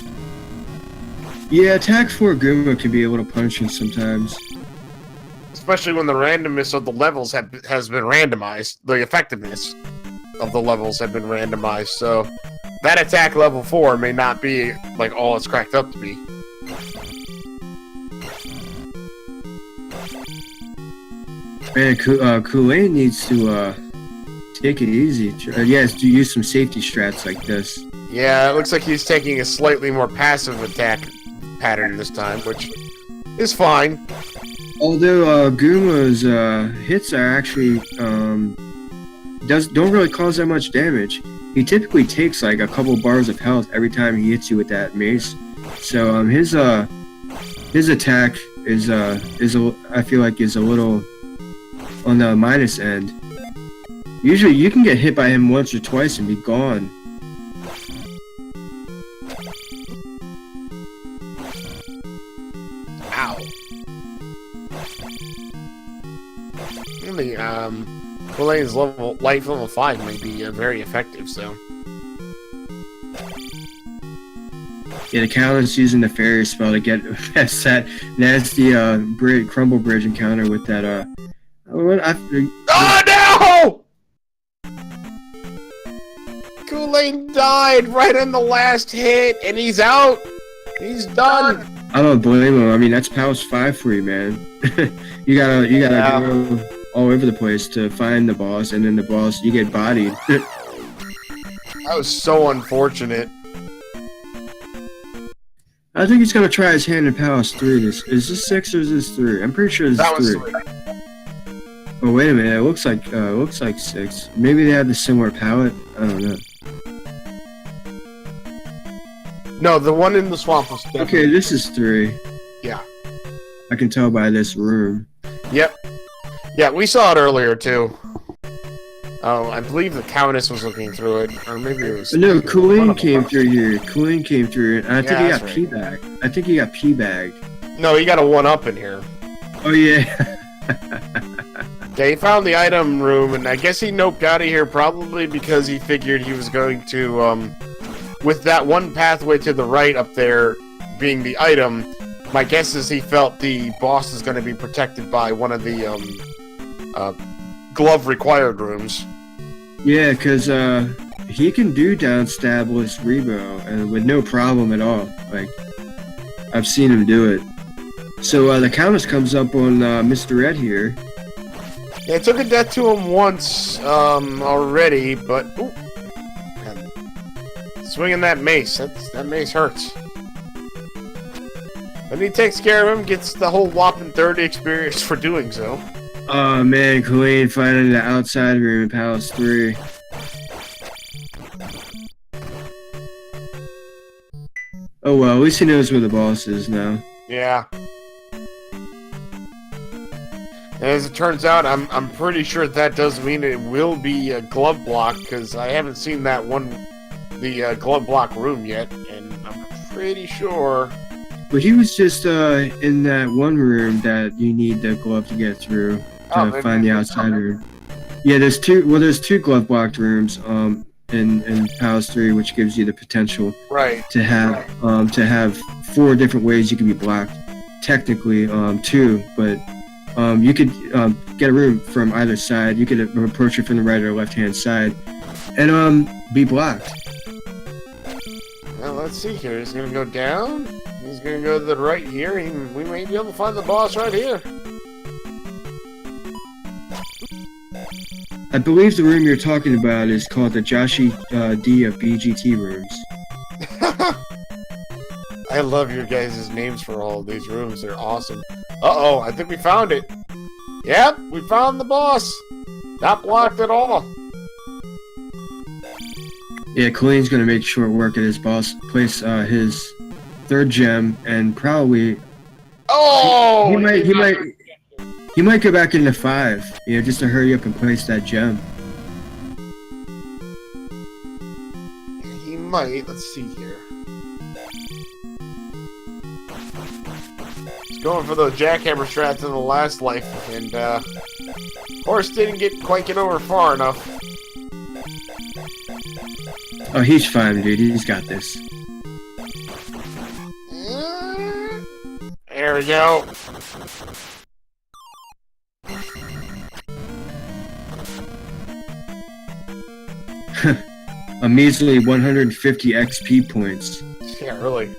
Yeah, attack 4 Goomba can be a little punishing sometimes. Especially when the randomness of the levels has been randomized. The effectiveness of the levels have been randomized, so that attack level 4 may not be like all it's cracked up to be. Man, Culain needs to take it easy. Yes, to use some safety strats like this. Yeah, it looks like he's taking a slightly more passive attack pattern this time, which is fine. Although Gooma's hits are actually don't really cause that much damage. He typically takes like a couple bars of health every time he hits you with that mace. So his attack is I feel like is a little on the minus end. Usually you can get hit by him once or twice and be gone. Ow. The Culain's life level 5 may be very effective, so. Yeah, TheCowness using the fairy spell to get past that nasty crumble bridge encounter with that Oh no! Culain died right in the last hit, and he's out. He's done. I don't blame him. I mean, that's Powers 5 for you, man. you gotta go all over the place to find the boss, and then the boss, you get bodied. That was so unfortunate. I think he's gonna try his hand in Powers 3. Is this 6 or is this 3? I'm pretty sure this is 3. Oh wait a minute, it looks like 6. Maybe they have the similar palette. I don't know. No, the one in the swamp was definitely... Okay, this is 3. Yeah. I can tell by this room. Yep. Yeah, we saw it earlier too. Oh, I believe TheCowness was looking through it, or maybe it was... No, Culain came through here. Culain came through, and I think he got right. P-bagged. I think he got P-bagged. No, he got a 1-up in here. Oh yeah. Yeah, he found the item room, and I guess he noped out of here probably because he figured he was going to, with that one pathway to the right up there being the item, my guess is he felt the boss is going to be protected by one of the, glove-required rooms. Yeah, because, he can do downstabbless rebo, and with no problem at all. Like, I've seen him do it. So, TheCowness comes up on, Mr. Red here. Yeah, it took a death to him once, already, but... Ooh, man. Swinging that mace, that mace hurts. And he takes care of him, gets the whole whopping 30 experience for doing so. Oh man, Culain finding the outside room in Palace 3. Oh well, at least he knows where the boss is now. Yeah. And as it turns out, I'm pretty sure that does mean it will be a glove block, because I haven't seen that one, the glove block room yet, and I'm pretty sure... But he was just in that one room that you need the glove to get through to find the outside room. Yeah, there's two. Well, there's 2 glove blocked rooms in Palace 3, which gives you the potential to have 4 different ways you can be blocked. Technically, 2, but you could get a room from either side. You could approach it from the right or left hand side, and be blocked. let's see here. He's gonna go down. He's gonna go to the right here. We may be able to find the boss right here. I believe the room you're talking about is called the Joshi D of BGT rooms. I love your guys' names for all of these rooms. They're awesome. Uh-oh, I think we found it. Yep, we found the boss. Not blocked at all. Yeah, Culain's gonna make short work at his boss, place his third gem, and probably Oh! he might go back into 5, you know, just to hurry up and place that gem. He might. Let's see here. He's going for those jackhammer strats in the last life, and horse didn't quite get over far enough. Oh, he's fine, dude. He's got this. There we go. A measly 150 XP points. Yeah, really.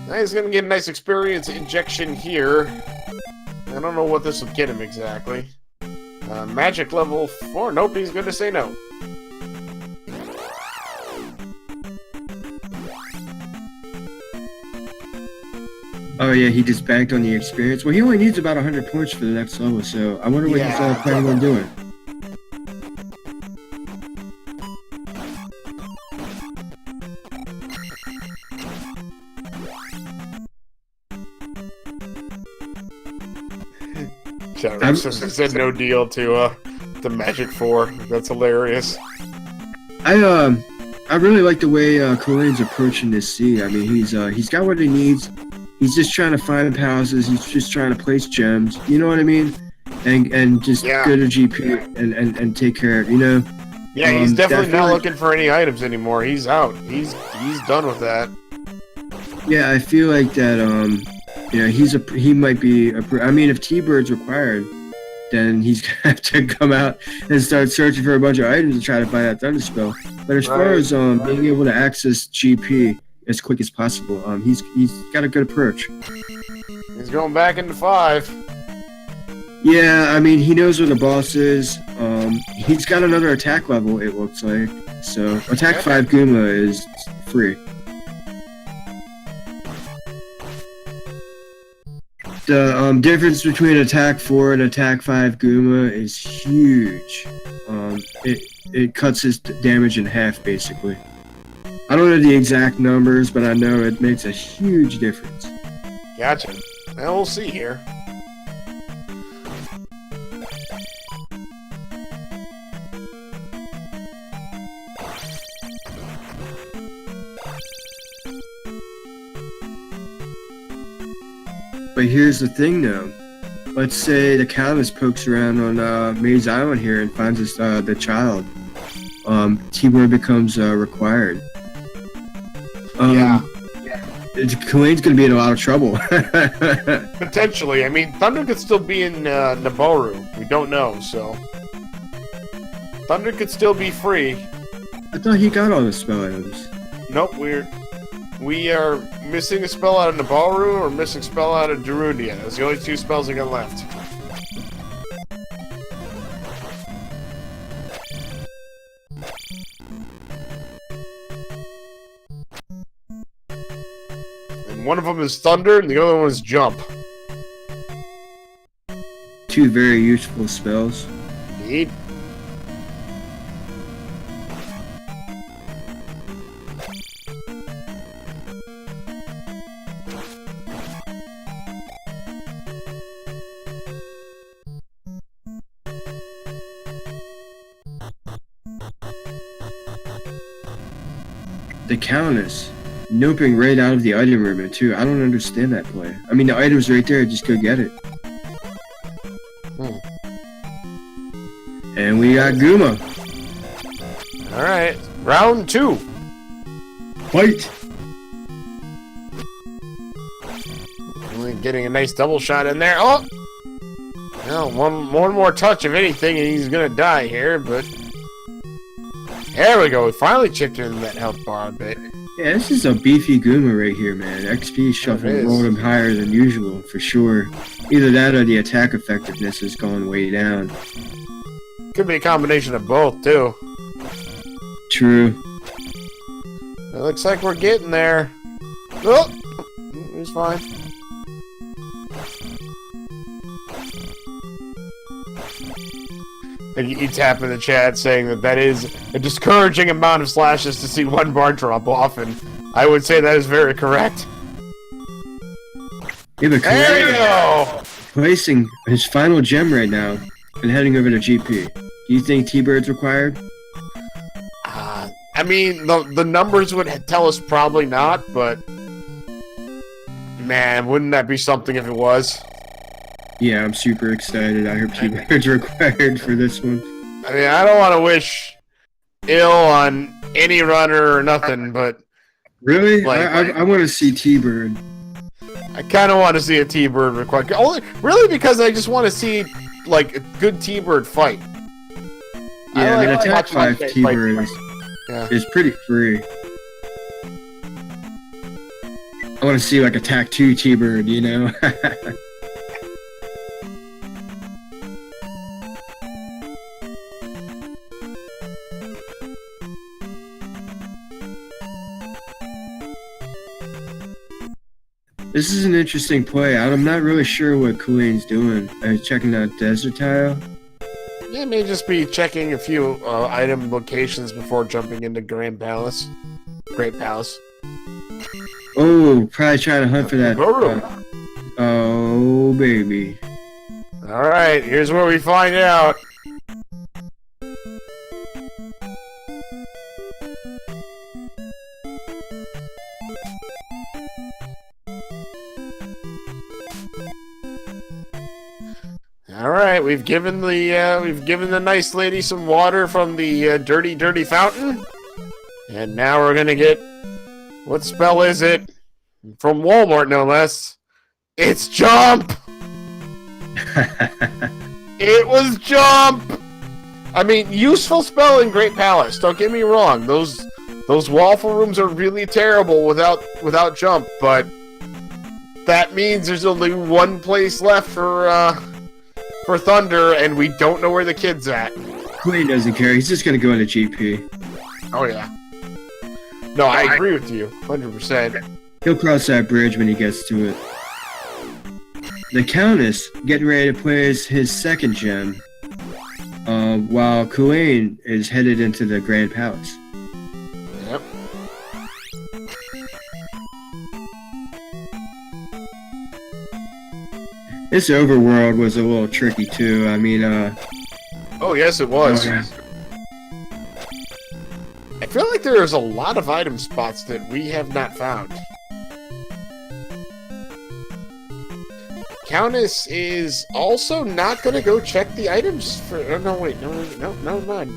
Now he's gonna get a nice experience injection here. I don't know what this will get him exactly. Magic level 4. Nope, he's gonna say no. Oh yeah, he just banked on the experience. Well, he only needs about 100 points for the next level, so I wonder what he's planning on doing. I said no deal to the Magic 4. That's hilarious. I really like the way Culain's approaching this sea. I mean, he's got what he needs. He's just trying to find houses. He's just trying to place gems. You know what I mean? And just go to GP and take care of, you know? Yeah, he's definitely not looking for any items anymore. He's out. He's done with that. Yeah, I feel like that. You know, he might be. I mean, if T-Bird's required, then he's gonna have to come out and start searching for a bunch of items to try to find that Thunder Spell. But as far as being able to access GP as quick as possible, he's got a good approach. He's going back into 5. Yeah, I mean, he knows where the boss is. He's got another attack level, it looks like. So attack 5 Goomba is free. The difference between attack 4 and attack 5 Goomba is huge. It cuts his damage in half, basically. I don't know the exact numbers, but I know it makes a huge difference. Gotcha. Now we'll see here. But here's the thing, though. Let's say TheCowness pokes around on Maze Island here and finds us, the child. T-Bird becomes required. Culain's gonna be in a lot of trouble. Potentially. I mean, Thunder could still be in Naboru. We don't know, so... Thunder could still be free. I thought he got all the spell items. Nope, we are missing a spell out of Nabaru or missing a spell out of Darundia. Those are the only 2 spells we got left. And one of them is Thunder and the other one is Jump. 2 very useful spells. Indeed. TheCowness noping right out of the item room too. I don't understand that play. I mean, the item's right there. Just go get it. And we got Goomba. All right, round 2. Fight. Only getting a nice double shot in there. Oh, well, one more touch of anything, and he's gonna die here. But There we go. We finally chipped in that health bar a bit. Yeah, this is a beefy Goomba right here, man. XP shuffle rolled him higher than usual, for sure. Either that or the attack effectiveness has gone way down. Could be a combination of both, too. True. It looks like we're getting there. Oh! He's fine. You tap in the chat saying that is a discouraging amount of slashes to see one bar drop off, and I would say that is very correct. Yeah, but there you go! Placing his final gem right now and heading over to GP. Do you think T-Bird's required? I mean, the numbers would tell us probably not, but man, wouldn't that be something if it was? Yeah, I'm super excited. I hope T-Bird's required for this one. I mean, I don't want to wish ill on any runner or nothing, but... Really? I want to see T-Bird. I kind of want to see a T-Bird required. Really because I just want to see, like, a good T-Bird fight. Yeah, the attack 5 T-Bird is pretty free. I want to see, like, attack 2 T-Bird, you know? This is an interesting play. I'm not really sure what Culain's doing. Checking out Desert Tile. Yeah, may just be checking a few item locations before jumping into Great Palace. Oh, probably trying to hunt for that. Oh, baby. Alright, here's where we find out. Alright, we've given the nice lady some water from the dirty fountain. And now we're gonna get... What spell is it? From Walmart, no less. It's Jump! It was Jump! I mean, useful spell in Great Palace, don't get me wrong. Those waffle rooms are really terrible without Jump, but... That means there's only one place left for Thunder, and we don't know where the kid's at. Culain doesn't care. He's just gonna go into GP. Oh yeah. No, I agree with you, 100%. He'll cross that bridge when he gets to it. TheCowness getting ready to play his second gem, while Culain is headed into the Grand Palace. Yep. This Overworld was a little tricky too. I mean, oh yes, it was. I feel like there's a lot of item spots that we have not found. Countess is also not gonna go check the items for. Oh, no, wait, no, mind.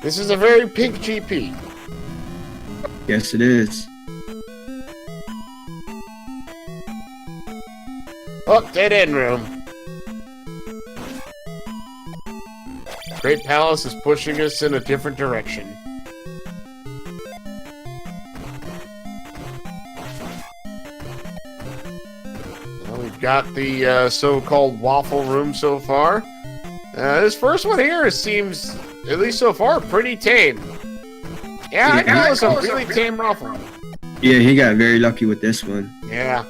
This is a very pink GP. Yes, it is. Oh, dead end room. Great Palace is pushing us in a different direction. Well, we've got the so-called waffle room so far. This first one here seems, at least so far, pretty tame. Yeah, I call this a really tame waffle room. Yeah, he got very lucky with this one. Yeah.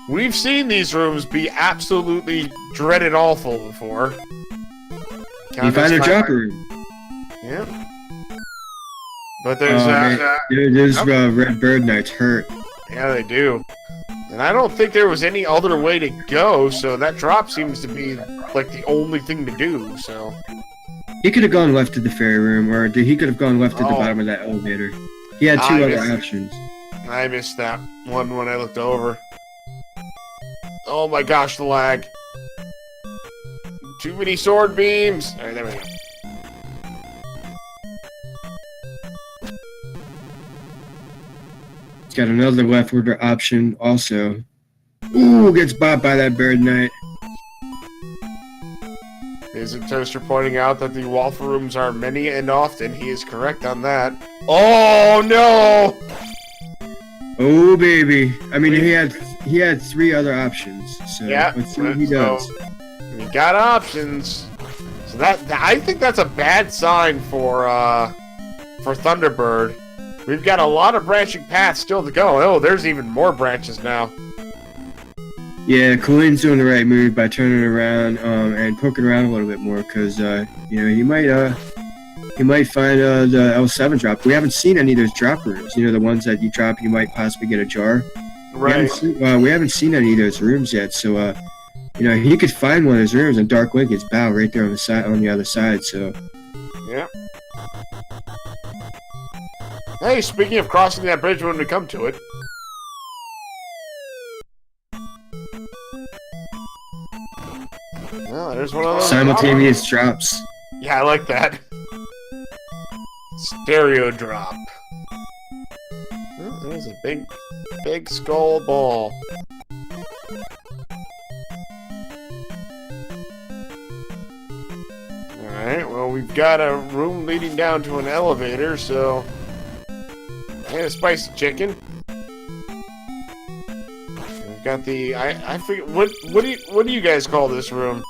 We've seen these rooms be absolutely dreaded awful before. You find a dropper room. Yeah. But there's Red Bird Knights hurt. Yeah, they do. And I don't think there was any other way to go, so that drop seems to be like the only thing to do, so. He could have gone left to the ferry room, or he could have gone left to the bottom of that elevator. He had two other options. I missed that one when I looked over. Oh my gosh, the lag. Too many sword beams. Alright, there we go. He's got another leftward option also. Ooh, gets bopped by that Bird Knight. Music Toaster pointing out that the waffle rooms are many and often. He is correct on that. Oh no! Oh baby. I mean, he had 3 other options. So Yeah, let's see what he does. We got options. So that I think that's a bad sign for Thunderbird. We've got a lot of branching paths still to go. Oh, there's even more branches now. Yeah, Culain's doing the right move by turning around and poking around a little bit more, because he might find the L7 drop. We haven't seen any of those drop rooms. You know, the ones that you drop, you might possibly get a jar. Right. We haven't seen any of those rooms yet. So he could find one of those rooms, and Dark Link is bow right there on the other side. So yeah. Hey, speaking of crossing that bridge when we come to it. Oh, there's one of those. Simultaneous drops. Yeah, I like that. Stereo drop. Oh, there's a big skull ball. Alright, well, we've got a room leading down to an elevator, so... Hey, a spicy chicken. We've got the... I forget... What do you guys call this room?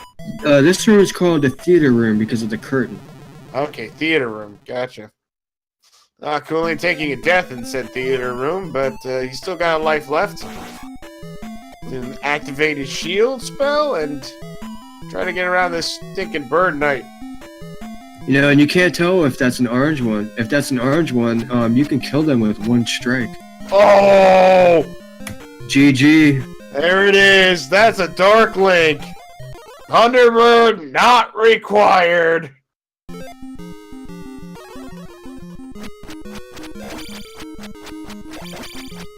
This room is called the theater room because of the curtain. Okay, theater room. Gotcha. Culain taking a death in said theater room, but he's still got a life left. Then activate his shield spell and try to get around this stinking bird knight. You know, and you can't tell if that's an orange one. If that's an orange one, you can kill them with 1 strike. Oh! GG. There it is. That's a Dark Link. Thunderbird not required.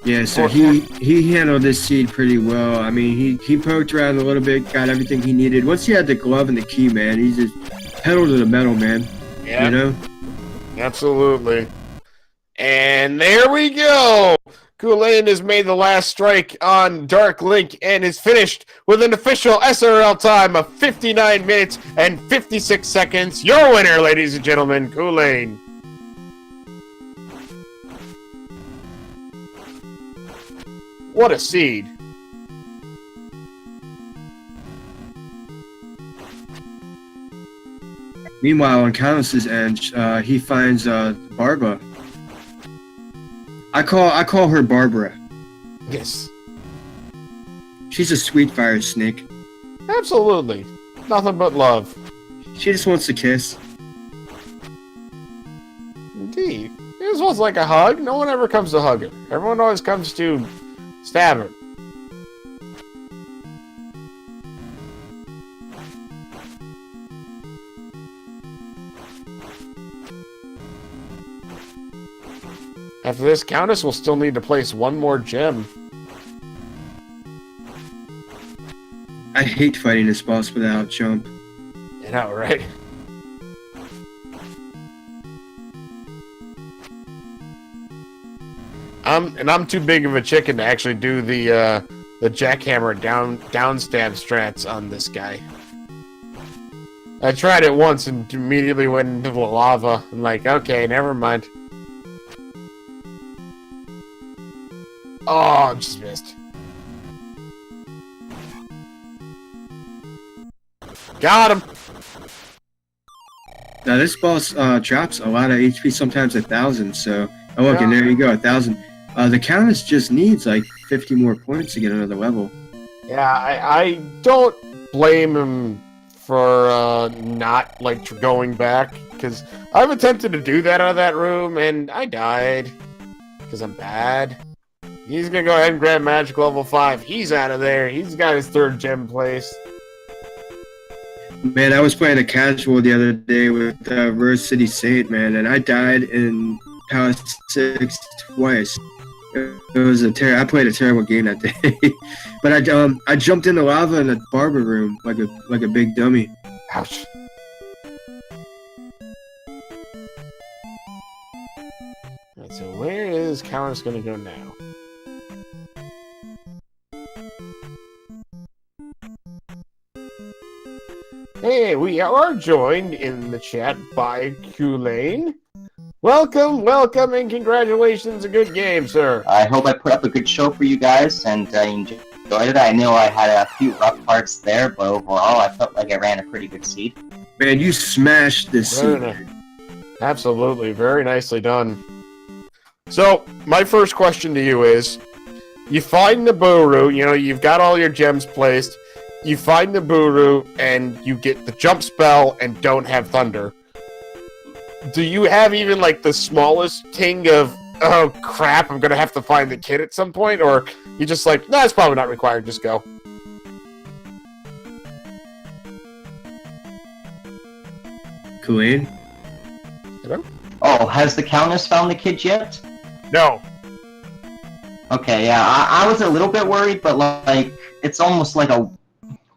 Yeah, so he handled this seed pretty well. I mean, he poked around a little bit, got everything he needed. Once he had the glove and the key, man, he just pedal to the metal, man. Yeah. You know? Absolutely. And there we go! Culain has made the last strike on Dark Link and is finished with an official SRL time of 59 minutes and 56 seconds. Your winner, ladies and gentlemen, Culain. What a seed. Meanwhile, on Countess's end, he finds Barba. I call her Barbara. Yes. She's a sweet fire snake. Absolutely. Nothing but love. She just wants to kiss. Indeed. This was like a hug. No one ever comes to hug her. Everyone always comes to stab her. After this, Countess will still need to place 1 more gem. I hate fighting this boss without jump. You know, right? I'm too big of a chicken to actually do the jackhammer down stab strats on this guy. I tried it once and immediately went into the lava. I'm like, okay, never mind. Oh, just missed. Got him. Now this boss drops a lot of HP, sometimes 1,000. So, oh look, and there you go, 1,000. The Countess just needs like 50 more points to get another level. Yeah, I don't blame him for not like going back, because I've attempted to do that out of that room and I died because I'm bad. He's gonna go ahead and grab magic level 5. He's out of there. He's got his 3rd gem place. Man, I was playing a casual the other day with Rose City Saint, man, and I died in Power 6 twice. It was I played a terrible game that day. But I jumped in the lava in the barber room like a big dummy. Ouch. Alright, so where is Countess gonna go now? Hey, we are joined in the chat by Culain. Welcome, welcome, and congratulations. A good game, sir. I hope I put up a good show for you guys, and I enjoyed it. I know I had a few rough parts there, but overall, I felt like I ran a pretty good seed. Man, you smashed this Very seed. nice. Absolutely, very nicely done. So, my first question to you is, you find the Buru, you've got all your gems placed, you find the Buru, and you get the jump spell and don't have thunder. Do you have even, like, the smallest ting of, oh, crap, I'm gonna have to find the kid at some point? Or you just like, nah, it's probably not required, just go? Culain? Hello? Oh, has TheCowness found the kid yet? No. Okay, yeah, I was a little bit worried, but, like, it's almost like a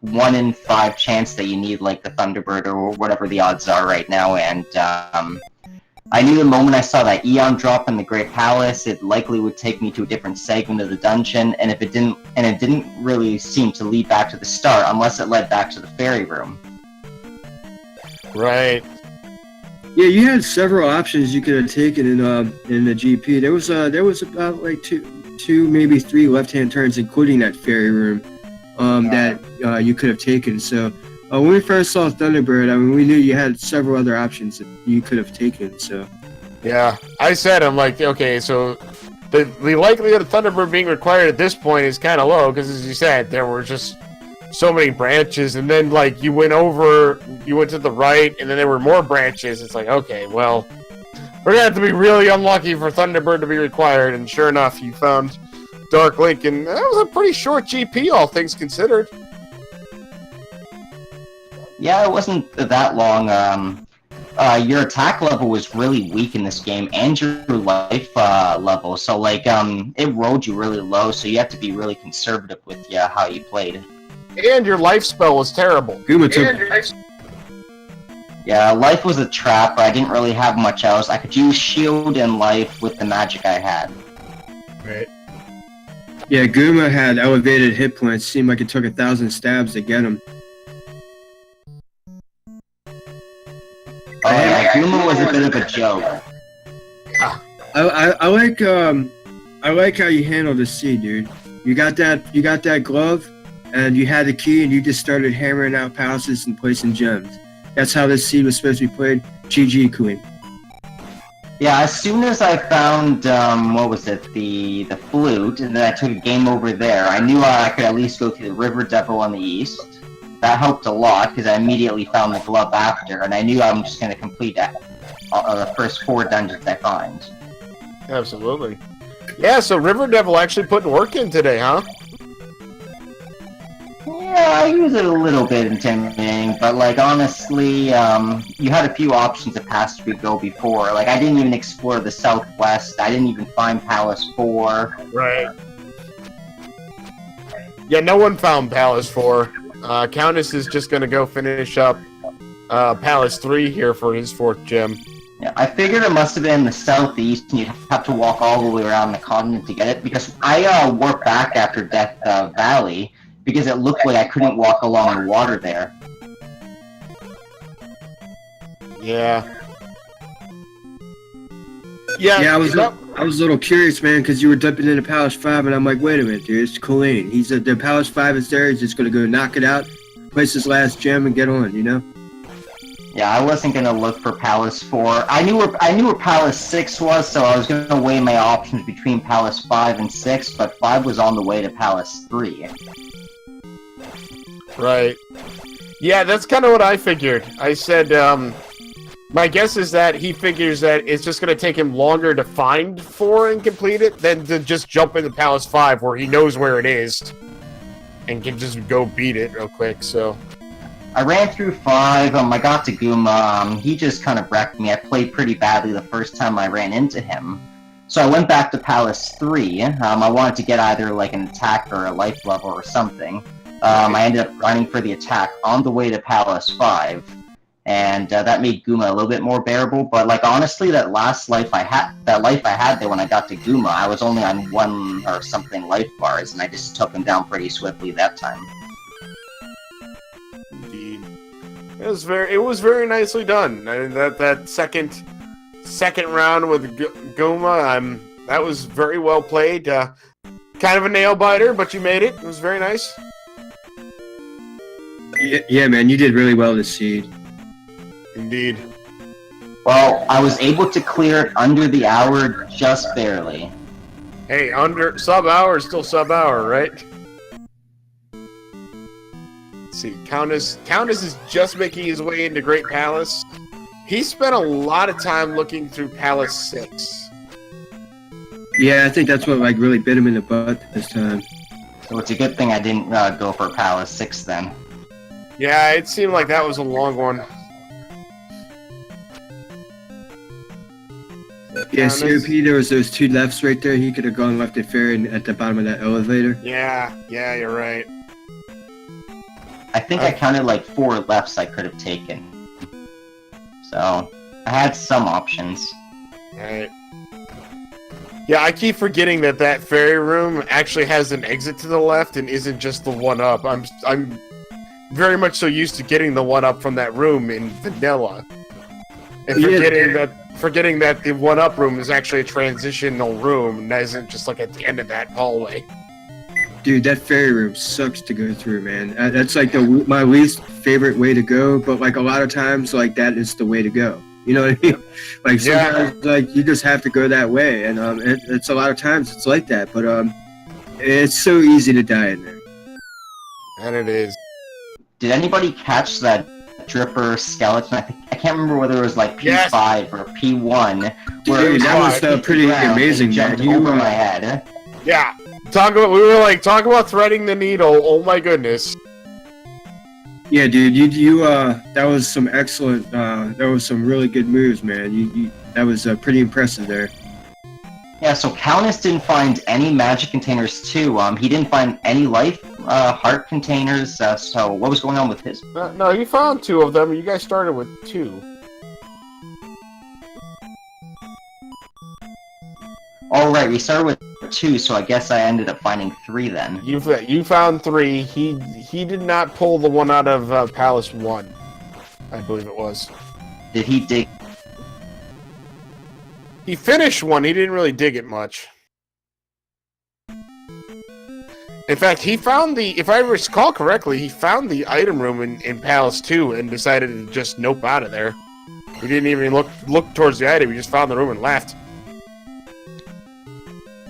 1 in 5 chance that you need, like, the Thunderbird or whatever the odds are right now, and, I knew the moment I saw that Eon drop in the Great Palace, it likely would take me to a different segment of the dungeon, and it didn't really seem to lead back to the start, unless it led back to the fairy room. Right. Yeah, you had several options you could have taken in the GP. There was about like two maybe 3 left-hand turns, including that fairy room, that you could have taken. So when we first saw Thunderbird, I mean, we knew you had several other options that you could have taken. So Yeah, I said, I'm like, okay, so the likelihood of Thunderbird being required at this point is kind of low, because as you said, there were just so many branches, and then, like, you went to the right, and then there were more branches. It's like, okay, well, we're gonna have to be really unlucky for Thunderbird to be required, and sure enough, you found Dark Link, and that was a pretty short GP, all things considered. Yeah, it wasn't that long. Your attack level was really weak in this game, and your life level. So, like, it rolled you really low. So you have to be really conservative with how you played. And your life spell was terrible. Guma took. Yeah, life was a trap. But I didn't really have much else. I could use shield and life with the magic I had. Right. Yeah, Guma had elevated hit points. Seemed like it took 1,000 stabs to get him. Oh yeah, Guma was a bit of a joke. I like how you handled this seed, dude. You got that glove, and you had the key, and you just started hammering out palaces and placing gems. That's how this seed was supposed to be played. GG, Queen. Yeah, as soon as I found, what was it, the flute, and then I took a game over there, I knew I could at least go through the River Devil on the east. That helped a lot, because I immediately found the glove after, and I knew I'm just going to complete the first 4 dungeons I find. Absolutely. Yeah, so River Devil actually putting work in today, huh? Yeah, I use it a little bit intimidating, but, like, honestly, you had a few options to pass through go before. Like, I didn't even explore the southwest, I didn't even find Palace 4. Right. Yeah, no one found Palace 4. Countess is just gonna go finish up Palace 3 here for his 4th gem. Yeah, I figured it must have been in the southeast, and you'd have to walk all the way around the continent to get it, because I warped back after Death Valley, because it looked like I couldn't walk along the water there. Yeah. Yeah, I was a little curious, man, because you were dipping into Palace 5, and I'm like, wait a minute, dude, it's Culain. He's the Palace 5 is there. He's just gonna go knock it out, place his last gem, and get on. You know? Yeah, I wasn't gonna look for Palace 4. I knew where Palace 6 was, so I was gonna weigh my options between Palace 5 and 6, but 5 was on the way to Palace 3. Right. Yeah, that's kind of what I figured. I said, my guess is that he figures that it's just going to take him longer to find 4 and complete it than to just jump into Palace 5 where he knows where it is and can just go beat it real quick, so... I ran through 5, I got to Guma, he just kind of wrecked me. I played pretty badly the first time I ran into him. So I went back to Palace 3, I wanted to get either like an attack or a life level or something. I ended up running for the attack on the way to Palace 5, and that made Guma a little bit more bearable, but like honestly, that life I had there when I got to Guma, I was only on 1 or something life bars, and I just took him down pretty swiftly that time. Indeed. It was very nicely done. I mean, that second round with Guma, that was very well played. Kind of a nail biter, but you made it. It was very nice. Yeah, man, you did really well this seed. Indeed. Well, I was able to clear it under the hour just barely. Hey, under sub-hour is still sub-hour, right? Let's see, Countess is just making his way into Great Palace. He spent a lot of time looking through Palace 6. Yeah, I think that's what like really bit him in the butt this time. So it's a good thing I didn't go for Palace 6 then. Yeah, it seemed like that was a long one. Yeah, COP, there was those two lefts right there. He could have gone left at fair and at the bottom of that elevator. Yeah, you're right. I think I counted like 4 lefts I could have taken. So, I had some options. Alright. Yeah, I keep forgetting that ferry room actually has an exit to the left and isn't just the one up. I'm very much so used to getting the one up from that room in vanilla. And forgetting that the one up room is actually a transitional room and isn't just like at the end of that hallway. Dude, that ferry room sucks to go through, man. That's like my least favorite way to go, but like a lot of times, like that is the way to go. You know what I mean? Like sometimes, like you just have to go that way, and it's a lot of times it's like that. But it's so easy to die in there. And it is. Did anybody catch that Dripper skeleton? I can't remember whether it was like P5 or P1. Dude, that was pretty amazing, man. Over my head. Yeah. We were talking about threading the needle. Oh my goodness. Yeah, dude, you that was some excellent, that was some really good moves, man. That was pretty impressive there. Yeah, so Countess didn't find any magic containers too. He didn't find any life heart containers. So what was going on with his? No, you found 2 of them. You guys started with 2. All right, we started with 2, so I guess I ended up finding 3 then. You found 3. He did not pull the one out of Palace 1. I believe it was. Did he dig? He finished one. He didn't really dig it much. In fact, he found if I recall correctly, he found the item room in Palace 2 and decided to just nope out of there. He didn't even look towards the item. He just found the room and left.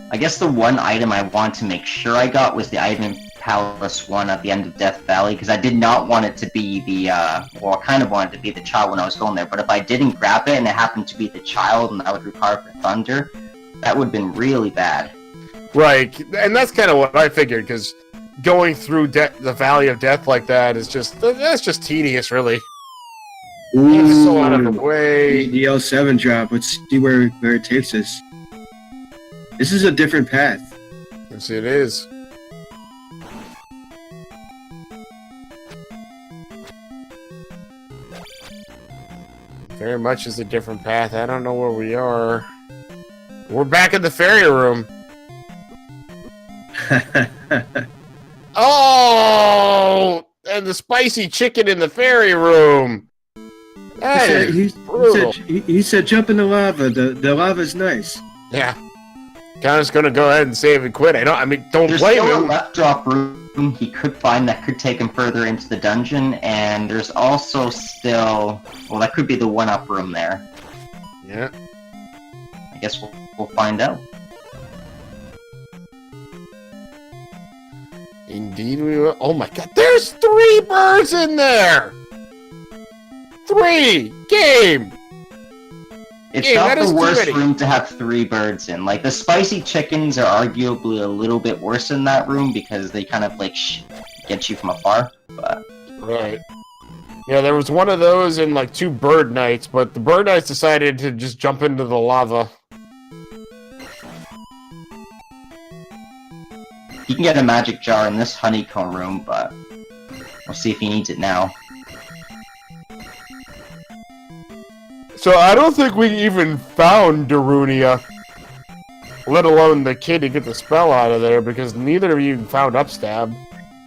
I guess the one item I want to make sure I got was the item in Palace 1 at the end of Death Valley, because I did not want it to be the, well, I kind of wanted it to be the child when I was going there, but if I didn't grab it and it happened to be the child and I would require for Thunder, that would have been really bad. Right, and that's kind of what I figured, because going through the Valley of Death like that is that's just tedious, really. Ooh, it's so out of the way. The L7 drop, let's see where it takes us. This is a different path. Yes, it is. Very much is a different path. I don't know where we are. We're back in the ferry room. Oh! And the spicy chicken in the ferry room. He said jump in the lava. The lava's nice. Yeah. Countess gonna go ahead and save and quit. Don't blame him. There's still a left drop room he could find that could take him further into the dungeon, and there's also still, well, that could be the one-up room there. Yeah. I guess we'll find out. Indeed we will. Oh my god, there's 3 birds in there! 3! Game! It's not the worst room to have 3 birds in. Like, the spicy chickens are arguably a little bit worse in that room because they kind of, like, get you from afar, but... Right. Yeah, there was one of those and, like, 2 bird knights, but the bird knights decided to just jump into the lava. He can get a magic jar in this honeycomb room, but we'll see if he needs it now. So I don't think we even found Darunia, let alone the kid to get the spell out of there, because neither of you found Upstab.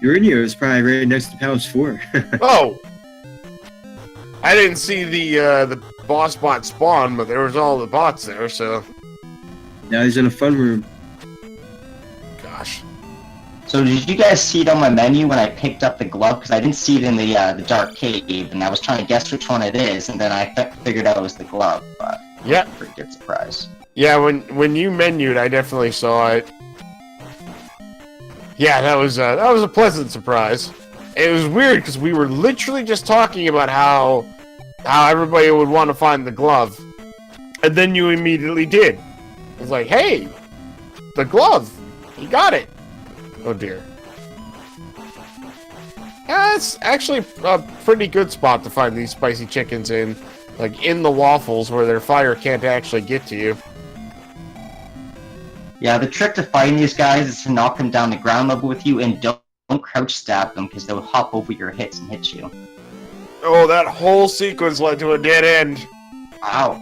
Darunia is probably right next to Palace 4. Oh! I didn't see the boss bot spawn, but there was all the bots there, so... Now he's in a fun room. Gosh. So did you guys see it on my menu when I picked up the glove? Because I didn't see it in the dark cave, and I was trying to guess which one it is, and then I figured out it was the glove, but... Yeah. Pretty good surprise. Yeah, when you menued, I definitely saw it. Yeah, that was a pleasant surprise. It was weird because we were literally just talking about how everybody would want to find the glove, and then you immediately did. It was like, hey, the glove, you got it. Oh dear. Yeah, it's actually a pretty good spot to find these spicy chickens in, like in the waffles where their fire can't actually get to you. Yeah, the trick to fighting these guys is to knock them down to ground level with you and don't crouch stab them because they'll hop over your hits and hit you. Oh, that whole sequence led to a dead end. Ouch.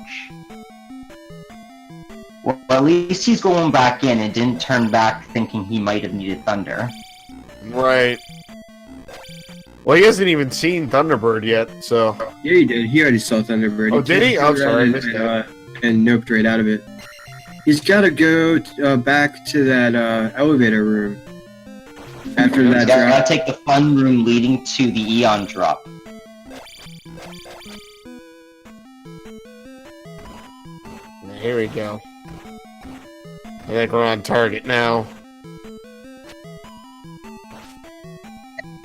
Well, at least he's going back in and didn't turn back thinking he might have needed Thunder. Right. Well, he hasn't even seen Thunderbird yet, so... Yeah, he did. He already saw Thunderbird. Oh, did he? I'm sorry, I missed that. And noped right out of it. He's got to go back to that elevator room. After that drop. Gotta take the fun room leading to the Eon drop. Here we go. I think we're on target now.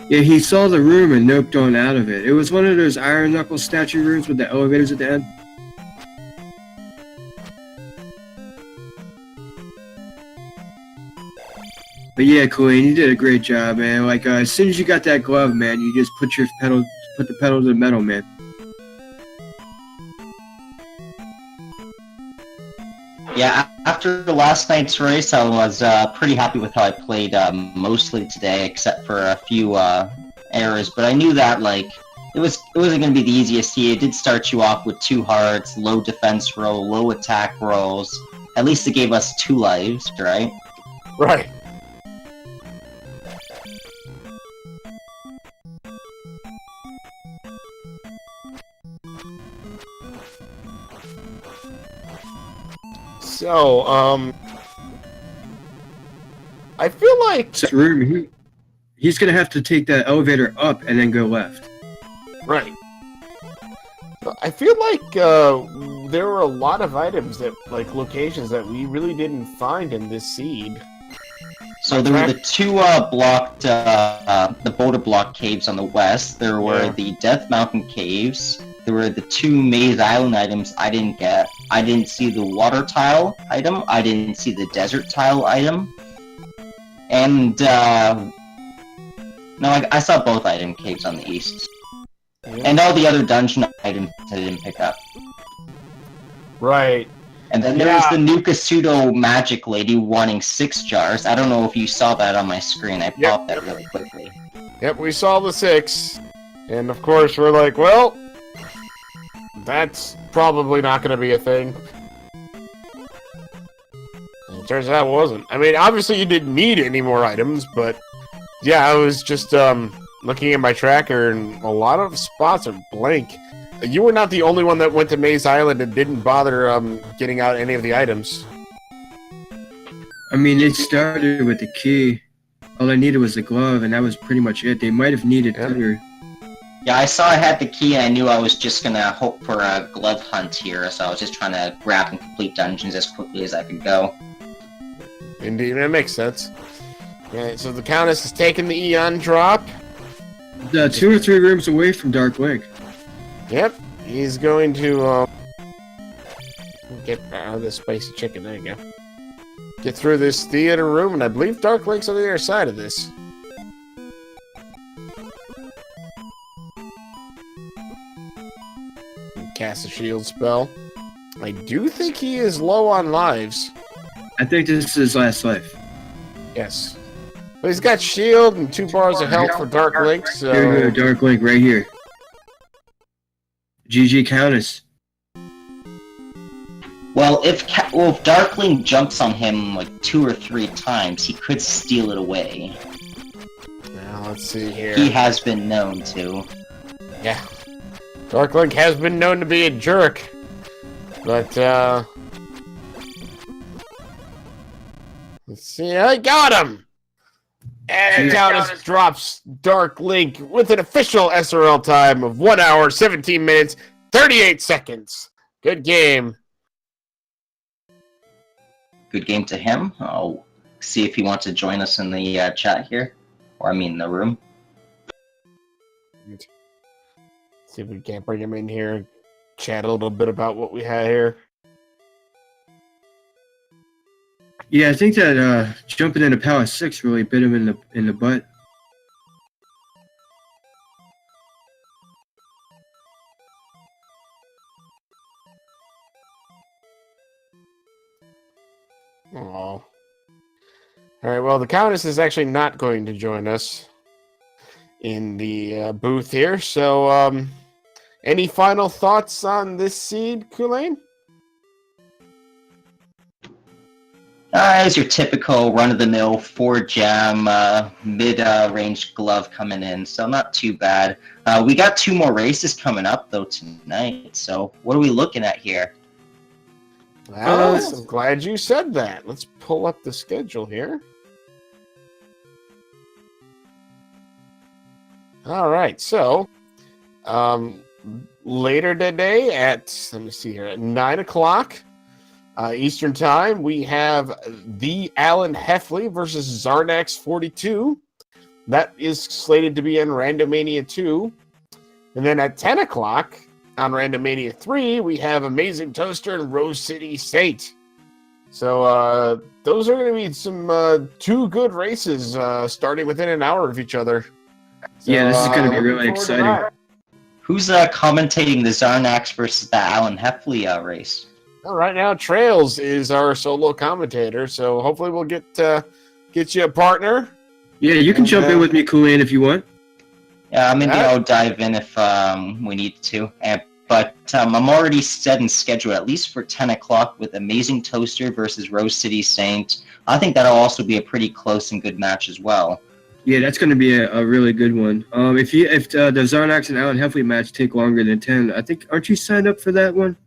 Yeah, he saw the room and noped on out of it. It was one of those Iron Knuckle statue rooms with the elevators at the end. But yeah, Culain, you did a great job, man. Like, as soon as you got that glove, man, you just put the pedal to the metal, man. Yeah, after the last night's race, I was pretty happy with how I played mostly today, except for a few errors. But I knew that like it wasn't going to be the easiest. It did start you off with 2 hearts, low defense roll, low attack rolls. At least it gave us 2 lives, right? Right. So, I feel like... So room, he's gonna have to take that elevator up and then go left. Right. I feel like there were a lot of items that, like, locations that we really didn't find in this seed. So there were the 2 blocked, the boulder block caves on the west. There were the Death Mountain caves. There were the 2 Maze Island items I didn't get. I didn't see the water tile item. I didn't see the desert tile item. And, no, I saw both item caves on the east. Yeah. And all the other dungeon items I didn't pick up. Right. And then there was the Nukasudo magic lady wanting 6 jars. I don't know if you saw that on my screen. I popped that really quickly. Yep, we saw the 6. And of course we're like, well, that's probably not going to be a thing. And it turns out it wasn't. I mean, obviously you didn't need any more items, but yeah, I was just looking at my tracker and a lot of spots are blank. You were not the only one that went to Maze Island and didn't bother getting out any of the items. I mean, it started with the key. All I needed was the glove, and that was pretty much it. They might have needed Thunder. Yeah, I saw I had the key, and I knew I was just gonna hope for a glove hunt here, so I was just trying to grab and complete dungeons as quickly as I could go. Indeed, that makes sense. Alright, so the Countess has taken the Eon drop. 2 or 3 rooms away from Dark Link. Yep, he's going to get out of this spicy chicken. There you go. Get through this theater room, and I believe Dark Link's on the other side of this. Cast a shield spell. I do think he is low on lives. I think this is his last life. Yes. But he's got shield and 2 bars of health for Dark Link, so... Here we go, Dark Link, right here. GG Countess. Well, if Darkling jumps on him like 2 or 3 times, he could steal it away. Now, let's see here. He has been known to. Yeah. Dark Link has been known to be a jerk, but let's see. I got him. And TheCowness drops Dark Link with an official SRL time of 1 hour, 17 minutes, 38 seconds. Good game. Good game to him. I'll see if he wants to join us in the chat here. Or, I mean, the room. See if we can't bring him in here, chat a little bit about what we had here. Yeah, I think that jumping into Power 6 really bit him in the butt. Oh. All right, well, TheCowness is actually not going to join us in the booth here, so any final thoughts on this seed, Culain? As your typical run-of-the-mill 4-gem mid-range glove coming in, so not too bad. We got 2 more races coming up, though, tonight, so what are we looking at here? Well, I'm glad you said that. Let's pull up the schedule here. All right, so later today at, let me see here, at 9 o'clock Eastern Time, we have the Alan Heffley versus Zarnax 42. That is slated to be in Randomania 2. And then at 10 o'clock on Randomania 3, we have Amazing Toaster and Rose City Saint. So those are going to be some 2 good races starting within an hour of each other. So, Yeah, this is going to be really exciting. Who's commentating the Zarnax versus the Alan Heffley race? Well, right now, Trails is our solo commentator, so hopefully we'll get you a partner. Yeah, you can jump in with me, Culain, if you want. Yeah, maybe I'll dive in if we need to. But I'm already set and scheduled, at least for 10 o'clock, with Amazing Toaster versus Rose City Saint. I think that'll also be a pretty close and good match as well. Yeah, that's going to be a really good one. If the Zarnax and Alan Heffley match take longer than 10, I think, aren't you signed up for that one?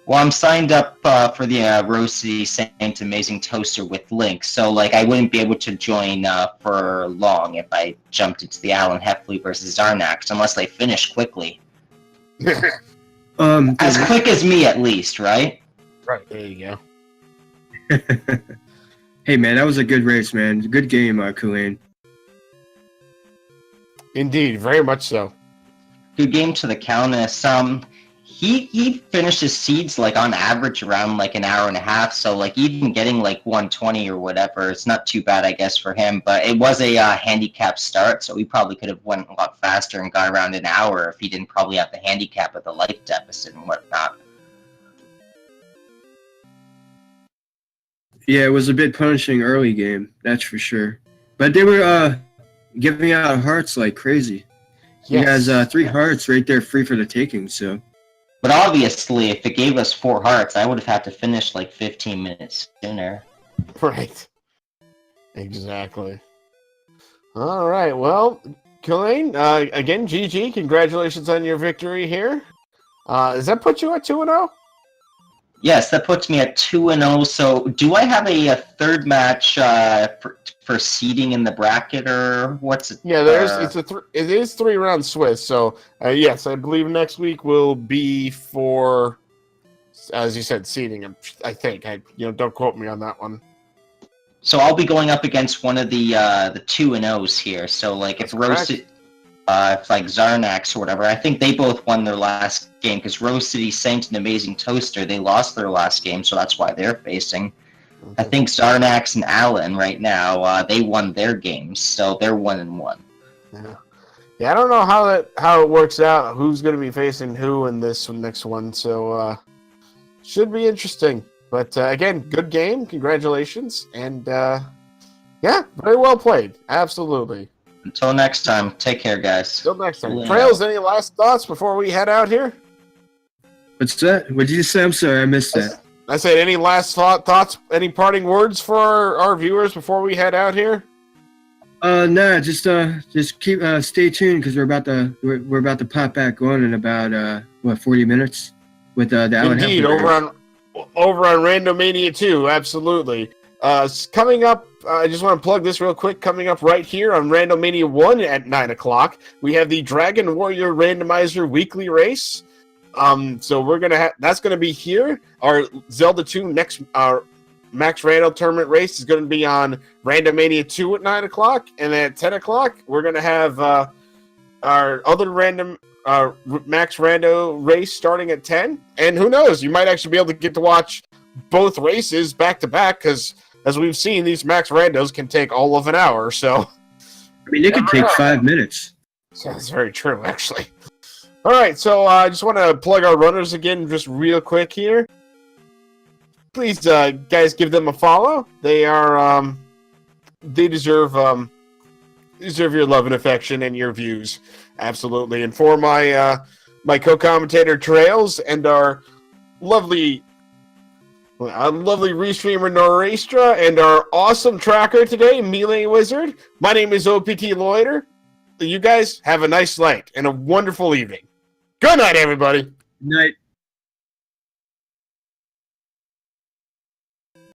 Well, I'm signed up for the Rose City Saint Amazing Toaster with Link, so like I wouldn't be able to join for long if I jumped into the Alan Heffley versus Zarnax, unless they finish quickly. As quick as me, at least, right? Right, there you go. Hey, man, that was a good race, man. Good game, Culain. Indeed, very much so. Good game to TheCowness. He finished his seeds like on average around like an hour and a half, so like even getting like 120 or whatever, it's not too bad, I guess, for him. But it was a handicap start, so he probably could have went a lot faster and got around an hour if he didn't probably have the handicap of the life deficit and whatnot. Yeah, it was a bit punishing early game, that's for sure. But they were giving out hearts like crazy. Yes. He has 3 hearts right there free for the taking, so. But obviously, if it gave us 4 hearts, I would have had to finish like 15 minutes sooner. Right. Exactly. All right, well, Culain, again, GG, congratulations on your victory here. Does that put you at 2-0? Yes, that puts me at 2-0. So, do I have a third match for seeding in the bracket, or what's it? Yeah, it is 3-round Swiss. So, yes, I believe next week will be for, as you said, seeding. I think. Don't quote me on that one. So I'll be going up against one of the 2-0s here. So, like, if Rose, if like Zarnax or whatever, I think they both won their last game because Rose City Saint and Amazing Toaster, they lost their last game, so that's why they're facing. Okay. I think Zarnax and Alan right now, they won their games, so they're 1-1. Yeah, I don't know how it works out. Who's going to be facing who in this next one? So should be interesting. But again, good game. Congratulations, and yeah, very well played. Absolutely. Until next time, take care, guys. Until next time. Trails, any last thoughts before we head out here? What's that? What did you say? I'm sorry, I missed that. I said, any last thoughts, any parting words for our viewers before we head out here? No, just keep stay tuned because we're about to pop back on in about 40 minutes with the Alan Indeed, Heffler race. over on Randomania 2, absolutely. Coming up, I just want to plug this real quick. Coming up right here on Randomania 1 at 9 o'clock, we have the Dragon Warrior Randomizer weekly race. So we're gonna that's gonna be here. Our Zelda 2 next our Max Rando tournament race is gonna be on Randomania 2 at 9 o'clock, and then at 10 o'clock we're gonna have our other random Max Rando race starting at 10. And who knows, you might actually be able to get to watch both races back to back, because as we've seen, these Max Randos can take all of an hour. So I mean, it could take 5 minutes. so that's very true, actually. All right, so I just want to plug our runners again, just real quick here. Please, guys, give them a follow. They are, they deserve your love and affection and your views, absolutely. And for my my co-commentator Trails and our lovely restreamer Noristra and our awesome tracker today, Melee Wizard. My name is OPT Loiter. You guys have a nice night and a wonderful evening. Good night, everybody. Night.